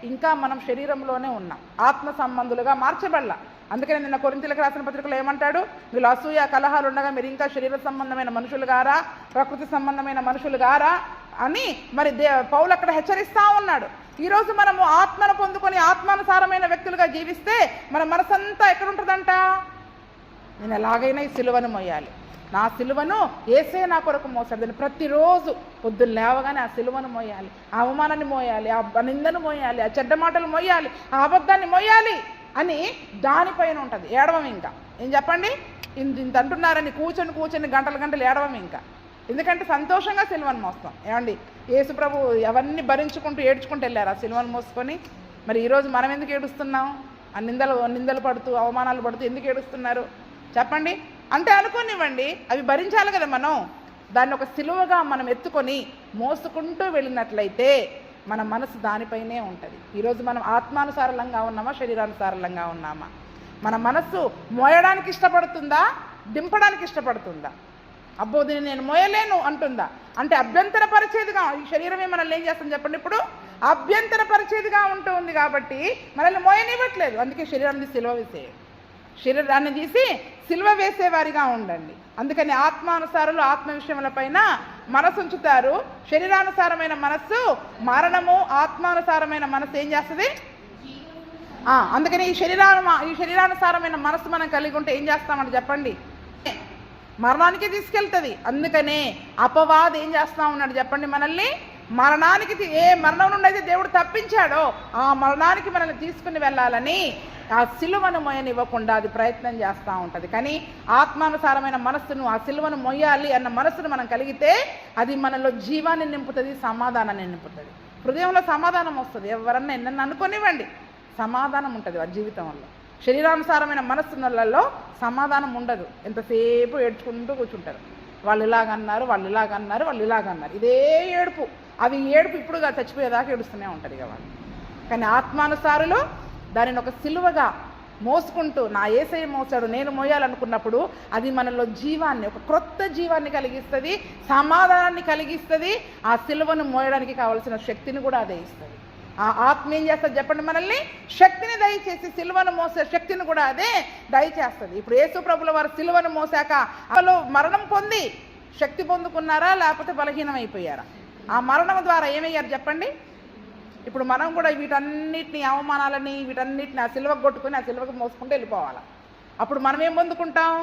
ఇంకా మనం శరీరంలోనే ఉన్నాం, ఆత్మ సంబంధులుగా మార్చబడలా. అందుకని నిన్న కొరింథీయులకు రాసిన పత్రికలో ఏమంటాడు? వీళ్ళు అసూయ కలహాలు ఉండగా మీరు ఇంకా శరీర సంబంధమైన మనుషులు గారా, ప్రకృతి సంబంధమైన మనుషులు గారా అని మరి పౌలు అక్కడ హెచ్చరిస్తూ ఉన్నాడు. ఈరోజు మనము ఆత్మను పొందుకొని ఆత్మానుసారమైన వ్యక్తులుగా జీవిస్తే మన మనసంతా ఎక్కడుంటుందంట? నేను ఎలాగైనా ఈ సిలువను మోయాలి, నా సిలువను యేసే నా కొరకు మోసాడు. దాన్ని ప్రతిరోజు పొద్దున్న లేవగానే ఆ సిలువను మోయాలి, ఆ అవమానాన్ని మోయాలి, ఆ నిందను మోయాలి, ఆ చెడ్డ మాటలు మోయాలి, ఆ అబద్ధాన్ని మోయాలి అని దానిపైన ఉంటుంది. ఏడవం ఇంకా ఏం చెప్పండి? ఇంత అంటున్నారని కూర్చొని గంటలు ఏడవం ఇంకా. ఎందుకంటే సంతోషంగా సిలువను మోస్తాం. ఏమండి, యేసు ప్రభు అవన్నీ భరించుకుంటూ ఏడ్చుకుంటూ వెళ్ళారు ఆ సిలువను మోసుకొని. మరి ఈరోజు మనం ఎందుకు ఏడుస్తున్నాం? ఆ నిందలు పడుతూ అవమానాలు పడుతూ ఎందుకు ఏడుస్తున్నారు చెప్పండి? అంటే అనుకోనివ్వండి, అవి భరించాలి కదా మనం. దాన్ని ఒక సిలువగా మనం ఎత్తుకొని మోసుకుంటూ వెళ్ళినట్లయితే మన మనసు దానిపైనే ఉంటుంది. ఈరోజు మనం ఆత్మానుసారంగా ఉన్నామా, శరీరానుసారంగా ఉన్నామా? మన మనస్సు మోయడానికి ఇష్టపడుతుందా, దింపడానికి ఇష్టపడుతుందా? అబ్బో దీన్ని నేను మోయలేను అంటుందా? అంటే అభ్యంతరపరిచేదిగా ఈ శరీరమే మనల్ని ఏం చేస్తుంది చెప్పండి? ఇప్పుడు అభ్యంతరపరిచేదిగా ఉంటుంది కాబట్టి మనల్ని మోయనివ్వట్లేదు. అందుకే శరీరాన్ని సిలువ వేసేయండి, శరీరాన్ని తీసి సిలువ వేసేవారిగా ఉండండి. అందుకని ఆత్మానుసారులు ఆత్మ విషయములపైన మనసు ఉంచుతారు. శరీరానుసారమైన మనస్సు మరణము, ఆత్మానుసారమైన మనస్సు ఏం చేస్తుంది? అందుకని ఈ శరీరానుసారమైన మనస్సు మనం కలిగి ఉంటే ఏం చేస్తామంటే చెప్పండి? మరణానికి తీసుకెళ్తుంది. అందుకనే అపవాది ఏం చేస్తా ఉన్నాడు చెప్పండి? మనల్ని మరణానికి, ఏ మరణం నుండి అయితే దేవుడు తప్పించాడో ఆ మరణానికి మనల్ని తీసుకుని వెళ్ళాలని ఆ సిలువను మొయ్యనివ్వకుండా అది ప్రయత్నం చేస్తూ ఉంటుంది. కానీ ఆత్మానుసారమైన మనస్సును, ఆ సిలువను మొయ్యాలి అన్న మనస్సును మనం కలిగితే అది మనలో జీవాన్ని నింపుతుంది, సమాధానాన్ని నింపుతుంది. హృదయంలో సమాధానం వస్తుంది. ఎవరన్నా ఎన్నన్నా అనుకోనివ్వండి, సమాధానం ఉంటుంది వారి జీవితంలో. శరీరానుసారమైన మనస్సులలో సమాధానం ఉండదు. ఎంతసేపు ఏడ్చుకుంటూ కూర్చుంటారు. వాళ్ళు ఇలాగన్నారు, వాళ్ళు ఇలాగన్నారు, ఇదే ఏడుపు. అవి ఏడుపు ఇప్పుడు చచ్చిపోయేదాకా ఏడుస్తూనే ఉంటుంది ఇక వాళ్ళు. కానీ ఆత్మానుసారులు దానిని ఒక సిలువగా మోసుకుంటూ, నా యేసయ్య మోసాడు నేను మోయాలనుకున్నప్పుడు అది మనలో జీవాన్ని, ఒక క్రొత్త జీవాన్ని కలిగిస్తుంది, సమాధానాన్ని కలిగిస్తుంది. ఆ సిలువను మోయడానికి కావలసిన శక్తిని కూడా అదే ఇస్తుంది. ఆ ఆత్మ ఏం చేస్తుంది చెప్పండి? మనల్ని శక్తిని దయచేసి సిలువను మోసే శక్తిని కూడా అదే దయచేస్తుంది. ఇప్పుడు యేసు ప్రభుల వారు సిలువను మోసాక వాళ్ళు మరణం పొంది శక్తి పొందుకున్నారా, లేకపోతే బలహీనమైపోయారా? ఆ మరణం ద్వారా ఏమయ్యారు చెప్పండి? ఇప్పుడు మనం కూడా వీటన్నిటిని అవమానాలని వీటన్నిటిని ఆ సిలువకు కొట్టుకుని ఆ సిలువకు మోసుకుంటూ వెళ్ళిపోవాలి. అప్పుడు మనం ఏం పొందుకుంటాం?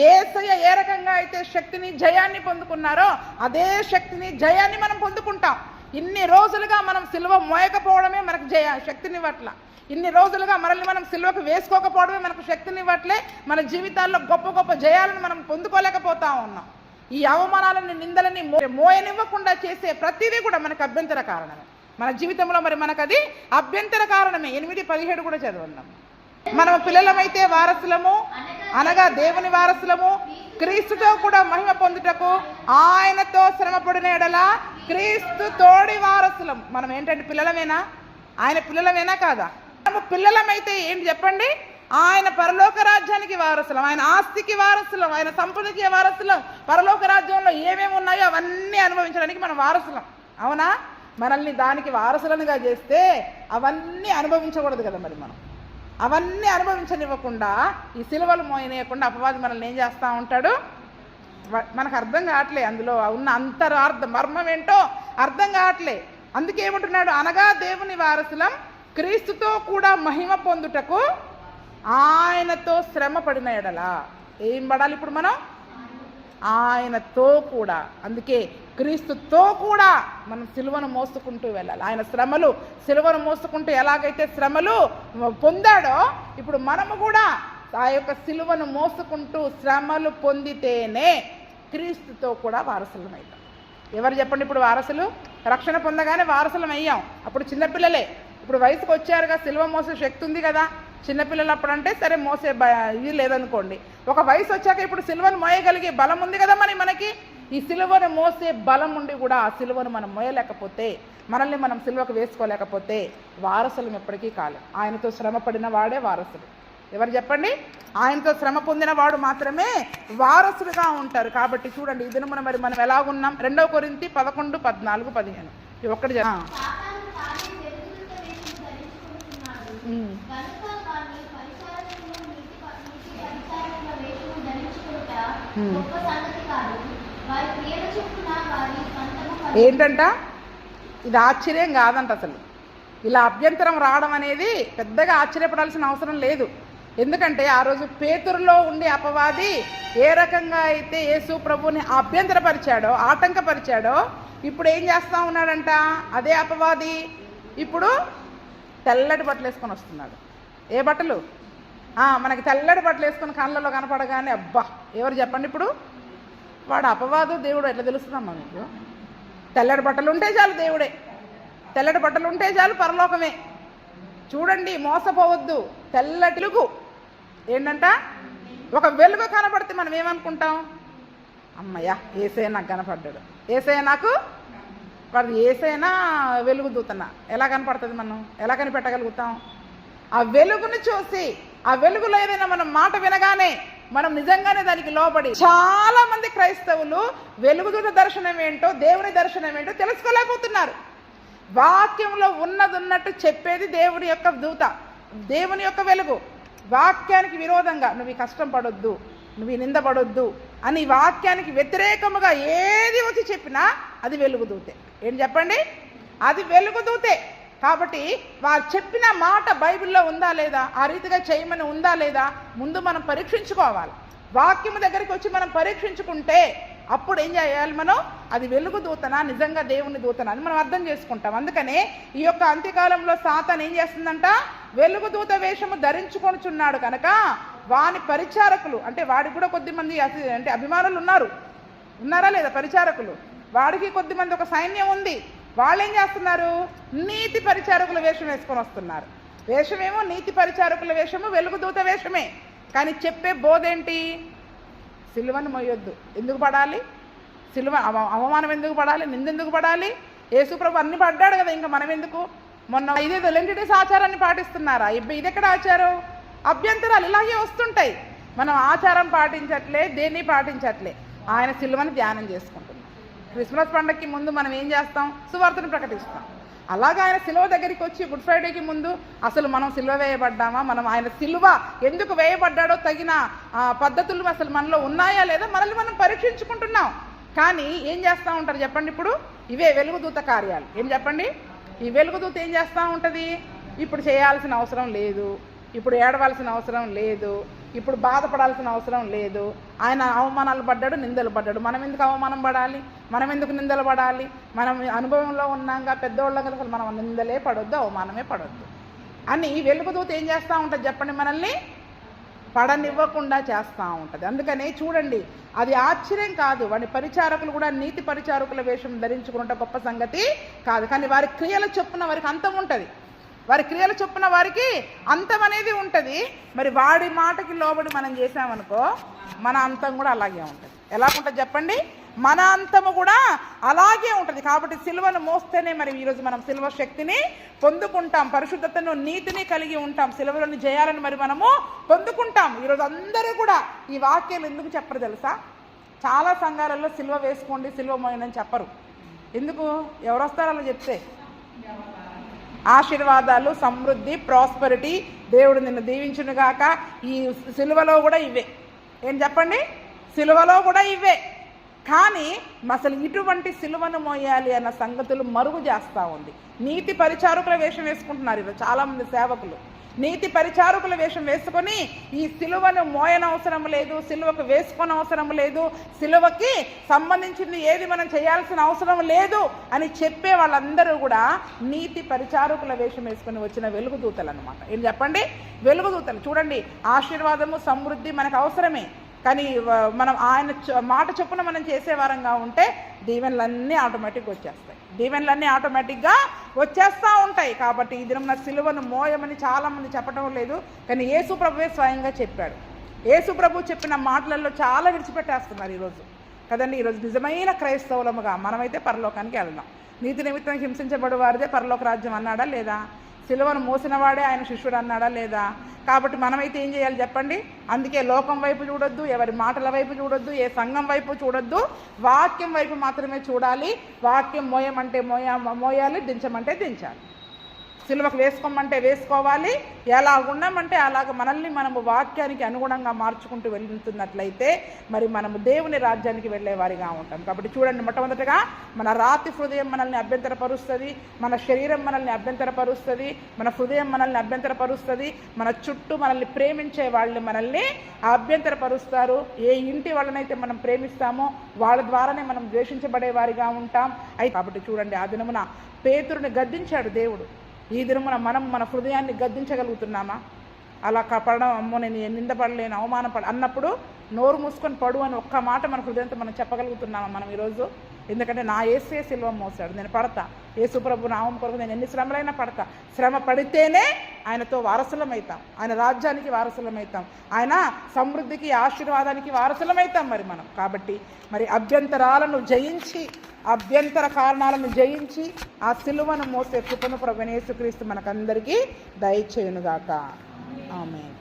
యేసయ్య ఏ రకంగా అయితే శక్తిని జయాన్ని పొందుకున్నారో అదే శక్తిని జయాన్ని మనం పొందుకుంటాం. ఇన్ని రోజులుగా మనం సిలువ మోయకపోవడమే మనకు శక్తినివ్వట్ల. ఇన్ని రోజులుగా మనల్ని మనం సిలువకు వేసుకోకపోవడమే మనకు శక్తినివ్వట్లే. మన జీవితాల్లో గొప్ప గొప్ప జయాలను మనం పొందుకోలేకపోతా ఉన్నాం. ఈ అవమానాలని నిందలని మోయనివ్వకుండా చేసే ప్రతిదీ కూడా మనకు అభ్యంతర కారణమే. మన జీవితంలో మరి మనకు అది అభ్యంతర కారణమే. 8:17 కూడా చదవండి. మనము పిల్లలమైతే వారసులము అనగా దేవుని వారసులము, క్రీస్తుతో కూడా మహిమ పొందుటకు ఆయనతో శ్రమపడిన ఎడల క్రీస్తు తోడి వారసులం. మనం ఏంటంటే పిల్లలమేనా? ఆయన పిల్లలమేనా కాదా? మనము పిల్లలమైతే ఏంటి చెప్పండి? ఆయన పరలోక రాజ్యానికి వారసులం, ఆయన ఆస్తికి వారసులం, ఆయన సంపదకి వారసులం. పరలోక రాజ్యంలో ఏమేమి ఉన్నాయో అవన్నీ అనుభవించడానికి మనం వారసులం. అవునా? మనల్ని దానికి వారసులనుగా చేస్తే అవన్నీ అనుభవించకూడదు కదా. మరి మనం అవన్నీ అనుభవించనివ్వకుండా ఈ సిలువలు మోయనివ్వకుండా అపవాది మనల్ని ఏం చేస్తూ ఉంటాడు? మనకు అర్థం కావట్లే, అందులో ఉన్న అంతరార్థం మర్మం ఏంటో అర్థం కావట్లే. అందుకే ఏమంటున్నాడు? అనగా దేవుని వారసులం, క్రీస్తుతో కూడా మహిమ పొందుటకు ఆయనతో శ్రమ పడిన ఎడల. ఏం పడాలి ఇప్పుడు మనం? ఆయనతో కూడా. అందుకే క్రీస్తుతో కూడా మనం సిలువను మోసుకుంటూ వెళ్ళాలి. ఆయన శ్రమలు సిలువను మోసుకుంటూ ఎలాగైతే శ్రమలు పొందాడో ఇప్పుడు మనము కూడా ఆ యొక్క సిలువను మోసుకుంటూ శ్రమలు పొందితేనే క్రీస్తుతో కూడా వారసులం అవుతాం. ఎవరు చెప్పండి ఇప్పుడు వారసులు? రక్షణ పొందగానే వారసులం అయ్యాం. అప్పుడు చిన్నపిల్లలే. ఇప్పుడు వయసుకు వచ్చారుగా, సిలువ మోసే శక్తి ఉంది కదా. చిన్నపిల్లలు అప్పుడు అంటే సరే మోసే ఇది లేదనుకోండి. ఒక వయసు వచ్చాక ఇప్పుడు సిలువను మోయగలిగే బలం ఉంది కదా మనకి. ఈ సిలువను మోసే బలం ఉండి కూడా ఆ సిలువను మనం మోయలేకపోతే, మనల్ని మనం సిలువకు వేసుకోలేకపోతే వారసులం ఎప్పటికీ కాలేదు. ఆయనతో శ్రమ పడిన వాడే వారసుడు. ఎవరు చెప్పండి? ఆయనతో శ్రమ పొందిన వాడు మాత్రమే వారసులుగా ఉంటారు. కాబట్టి చూడండి, ఈ దినమున మరి మనం ఎలా ఉన్నాం? 2 కొరింథీ 11, 14, 15 ఇది ఒక్కటి ఏంటంట? ఇది ఆశ్చర్యం కాదంట అసలు. ఇలా అభ్యంతరం రావడం అనేది పెద్దగా ఆశ్చర్యపడాల్సిన అవసరం లేదు. ఎందుకంటే ఆ రోజు పేతురులో ఉండే అపవాది ఏ రకంగా అయితే యేసు ప్రభుని అభ్యంతరపరిచాడో, ఆటంకపరిచాడో, ఇప్పుడు ఏం చేస్తూ ఉన్నాడంట అదే అపవాది? ఇప్పుడు తెల్లటి బట్టలు వేసుకొని వస్తున్నాడు. ఏ బట్టలు? మనకి తెల్లటి బట్టలు వేసుకొని కళ్ళలో కనపడగానే అబ్బా ఎవరు చెప్పండి? ఇప్పుడు వాడు అపవాదు దేవుడు ఎట్లా తెలుస్తుందమ్మా మీకు? తెల్లటి బట్టలు ఉంటే చాలు దేవుడే, తెల్లటి బట్టలు ఉంటే చాలు పరలోకమే. చూడండి, మోసపోవద్దు. తెల్లటి వెలుగు ఏంటంట? ఒక వెలుగు కనపడితే మనం ఏమనుకుంటాం? అమ్మయ్య ఏసయ్య నాకు కనపడ్డాడు, ఏసయ్య నాకు వాడు ఏసైనా వెలుగు దూతన ఎలా కనపడుతుంది? మనం ఎలా కనిపెట్టగలుగుతాం? ఆ వెలుగును చూసి ఆ వెలుగులో ఏదైనా మనం మాట వినగానే మనం నిజంగానే దానికి లోబడి. చాలా మంది క్రైస్తవులు వెలుగుదూత దర్శనం ఏంటో, దేవుని దర్శనం ఏంటో తెలుసుకోలేకపోతున్నారు. వాక్యంలో ఉన్నట్టు చెప్పేది దేవుని యొక్క దూత, దేవుని యొక్క వెలుగు. వాక్యానికి విరోధంగా నువ్వు ఈ కష్టం పడొద్దు, నువ్వు ఈ నిందపడొద్దు అని వాక్యానికి వ్యతిరేకముగా ఏది వచ్చి చెప్పినా అది వెలుగుదూతే. ఏం చెప్పండి? అది వెలుగుదూతే. కాబట్టి వారు చెప్పిన మాట బైబిల్లో ఉందా లేదా, ఆ రీతిగా చేయమని ఉందా లేదా ముందు మనం పరీక్షించుకోవాలి. వాక్యము దగ్గరికి వచ్చి మనం పరీక్షించుకుంటే అప్పుడు ఏం చేయాలి? మనం అది వెలుగు దూతనా, నిజంగా దేవుని దూతనా అని మనం అర్థం చేసుకుంటాం. అందుకనే ఈ యొక్క అంత్యకాలంలో సాతాను ఏం చేస్తుందంట? వెలుగు దూత వేషము ధరించుకొనుచున్నాడు కనుక వాని పరిచారకులు, అంటే వాడికి కూడా కొద్దిమంది అంటే అభిమానులు ఉన్నారా లేదా? పరిచారకులు, వాడికి కొద్దిమంది ఒక సైన్యం ఉంది. వాళ్ళు ఏం చేస్తున్నారు? నీతి పరిచారకుల వేషం వేసుకొని వస్తున్నారు. వేషమేమో నీతి పరిచారకుల వేషము, వెలుగుదూత వేషమే. కానీ చెప్పే బోధేంటి? సిలువను మోయొద్దు. ఎందుకు పడాలి సిలువ? అవమానం ఎందుకు పడాలి? నిందెందుకు పడాలి? యేసుప్రభు అన్ని పడ్డాడు కదా, ఇంకా మనం ఎందుకు? మొన్న ఇదేదో లెంట్ డేస్ ఆచారాన్ని పాటిస్తున్నారా? ఇది ఎక్కడ ఆచారం? అభ్యంతరాలు ఇలాగే వస్తుంటాయి. మనం ఆచారం పాటించట్లే, దేన్ని పాటించట్లే, ఆయన సిలువను ధ్యానం చేసుకుంటున్నాం. క్రిస్మస్ పండగకి ముందు మనం ఏం చేస్తాం? సువార్తను ప్రకటిస్తాం. అలాగా ఆయన సిలువ దగ్గరికి వచ్చి గుడ్ ఫ్రైడేకి ముందు అసలు మనం సిలువ వేయబడ్డామా, మనం ఆయన సిలువ ఎందుకు వేయబడ్డాడో తగిన పద్ధతులు అసలు మనలో ఉన్నాయా లేదా మనల్ని మనం పరీక్షించుకుంటున్నాం. కానీ ఏం చేస్తూ ఉంటారు చెప్పండి, ఇప్పుడు ఇవే వెలుగుదూత కార్యాలు. ఏం చెప్పండి, ఈ వెలుగుదూత ఏం చేస్తూ ఉంటుంది, ఇప్పుడు చేయాల్సిన అవసరం లేదు, ఇప్పుడు ఏడవలసిన అవసరం లేదు, ఇప్పుడు బాధపడాల్సిన అవసరం లేదు. ఆయన అవమానాలు పడ్డాడు, నిందలు పడ్డాడు. మనం ఎందుకు అవమానం పడాలి, మనం ఎందుకు నిందలు పడాలి? మనం అనుభవంలో ఉన్నాగా, పెద్దోళ్ళం కదా, అసలు మనం నిందలే పడొద్దు, అవమానమే పడొద్దు అని వెలుగుదూత ఏం చేస్తూ ఉంటుంది చెప్పండి, మనల్ని పడనివ్వకుండా చేస్తూ ఉంటుంది. అందుకని చూడండి, అది ఆశ్చర్యం కాదు. వాడి పరిచారకులు కూడా నీతి పరిచారకుల వేషం ధరించుకుంటే గొప్ప సంగతి కాదు. కానీ వారి క్రియల చొప్పున వారికి అంతం ఉంటుంది, వారి క్రియల చొప్పున వారికి అంతం అనేది ఉంటుంది. మరి వాడి మాటకి లోబడి మనం చేసామనుకో మన అంతం కూడా అలాగే ఉంటుంది. ఎలా ఉంటుంది చెప్పండి, మన అంతము కూడా అలాగే ఉంటుంది. కాబట్టి సిలువను మోస్తేనే మరి ఈరోజు మనం సిలువ శక్తిని పొందుకుంటాం, పరిశుద్ధతను నీతిని కలిగి ఉంటాం, సిలువలోని జయాలను మరి మనము పొందుకుంటాం. ఈరోజు అందరూ కూడా ఈ వాక్యాలు ఎందుకు చెప్పరు తెలుసా? చాలా సంఘాలలో సిలువ వేసుకోండి, సిలువ మోయనని చెప్పరు. ఎందుకు? ఎవరు వస్తారు అలా చెప్తే? ఆశీర్వాదాలు, సమృద్ధి, ప్రాస్పరిటీ, దేవుడు నిన్ను దీవించునుగాక, ఈ సిలువలో కూడా ఇవే. ఏం చెప్పండి, సిలువలో కూడా ఇవే. కానీ అసలు ఇటువంటి సిలువను మోయాలి అన్న సంగతులు మరుగు చేస్తూ ఉంది. నీతి పరిచారకుల వేషం వేసుకుంటున్నారు ఈరోజు చాలామంది సేవకులు. నీతి పరిచారకుల వేషం వేసుకొని ఈ సిలువను మోయనవసరం లేదు, సిలువకు వేసుకొని అవసరం లేదు, సిలువకి సంబంధించింది ఏది మనం చేయాల్సిన అవసరం లేదు అని చెప్పే వాళ్ళందరూ కూడా నీతి పరిచారకుల వేషం వేసుకొని వచ్చిన వెలుగుదూతలు అనమాట. ఏం చెప్పండి, వెలుగుదూతలు. చూడండి, ఆశీర్వాదము, సమృద్ధి మనకు అవసరమే. కానీ మనం ఆయన మాట చొప్పున మనం చేసేవారంగా ఉంటే దీవెనలన్నీ ఆటోమేటిక్గా వచ్చేస్తాయి, దీవెనలన్నీ ఆటోమేటిక్గా వచ్చేస్తూ ఉంటాయి. కాబట్టి ఈ దినం సిలువను మోయమని చాలామంది చెప్పడం లేదు, కానీ యేసు ప్రభువే స్వయంగా చెప్పాడు. యేసు ప్రభు చెప్పిన మాటలలో చాలా విడిచిపెట్టేస్తున్నారు ఈరోజు కదండి. ఈరోజు నిజమైన క్రైస్తవులముగా మనమైతే పరలోకానికి వెళ్దాం. నీతి నిమిత్తం హింసించబడి వారిదే పరలోక రాజ్యం అన్నాడా లేదా? సిలువను మోసిన వాడే ఆయన శిష్యుడు అన్నాడా లేదా? కాబట్టి మనమైతే ఏం చేయాలి చెప్పండి? అందుకే లోకం వైపు చూడొద్దు, ఎవరి మాటల వైపు చూడొద్దు, ఏ సంఘం వైపు చూడొద్దు, వాక్యం వైపు మాత్రమే చూడాలి. వాక్యం మోయమంటే మోయాలి, దించమంటే దించాలి, సిలువకు వేసుకోమంటే వేసుకోవాలి, ఎలా ఉండమంటే అలాగ మనల్ని మనము వాక్యానికి అనుగుణంగా మార్చుకుంటూ వెళ్తున్నట్లయితే మరి మనము దేవుని రాజ్యానికి వెళ్ళేవారిగా ఉంటాం. కాబట్టి చూడండి, మొట్టమొదటిగా మన రాతి హృదయం మనల్ని అభ్యంతరపరుస్తుంది, మన శరీరం మనల్ని అభ్యంతరపరుస్తుంది, మన హృదయం మనల్ని అభ్యంతరపరుస్తుంది, మన చుట్టూ మనల్ని ప్రేమించే వాళ్ళు మనల్ని అభ్యంతరపరుస్తారు. ఏ ఇంటి వాళ్ళనైతే మనం ప్రేమిస్తామో వాళ్ళ ద్వారానే మనం ద్వేషించబడేవారిగా ఉంటాం. అయితే కాబట్టి చూడండి, ఆ దినమున పేతురుని గద్దించాడు దేవుడు. ఈ దినమున మనం మన హృదయాన్ని గద్దించగలుగుతున్నామా? అలా పడడం, అమ్మో నేను నిందపడలేను, అవమానపడ అన్నప్పుడు నోరు మూసుకొని పడు అని ఒక్క మాట మన హృదయంతో మనం చెప్పగలుగుతున్నామా మనం ఈరోజు? ఎందుకంటే నా యేసే సిలువ మోసాడు, నేను పడతా, యేసు ప్రభు నామం కొరకు నేను ఎన్ని శ్రమలైనా పడతా. శ్రమ పడితేనే ఆయనతో వారసులమవుతాం, ఆయన రాజ్యానికి వారసులమవుతాం, ఆయన సమృద్ధికి, ఆశీర్వాదానికి వారసులమవుతాం మరి మనం. కాబట్టి మరి అభ్యంతరాలను జయించి, అభ్యంతర కారణాలను జయించి ఆ సిలువను మోసే కృపను ప్రభువైన యేసుక్రీస్తు మనకందరికీ దయచేయునుగాక. ఆమేన్.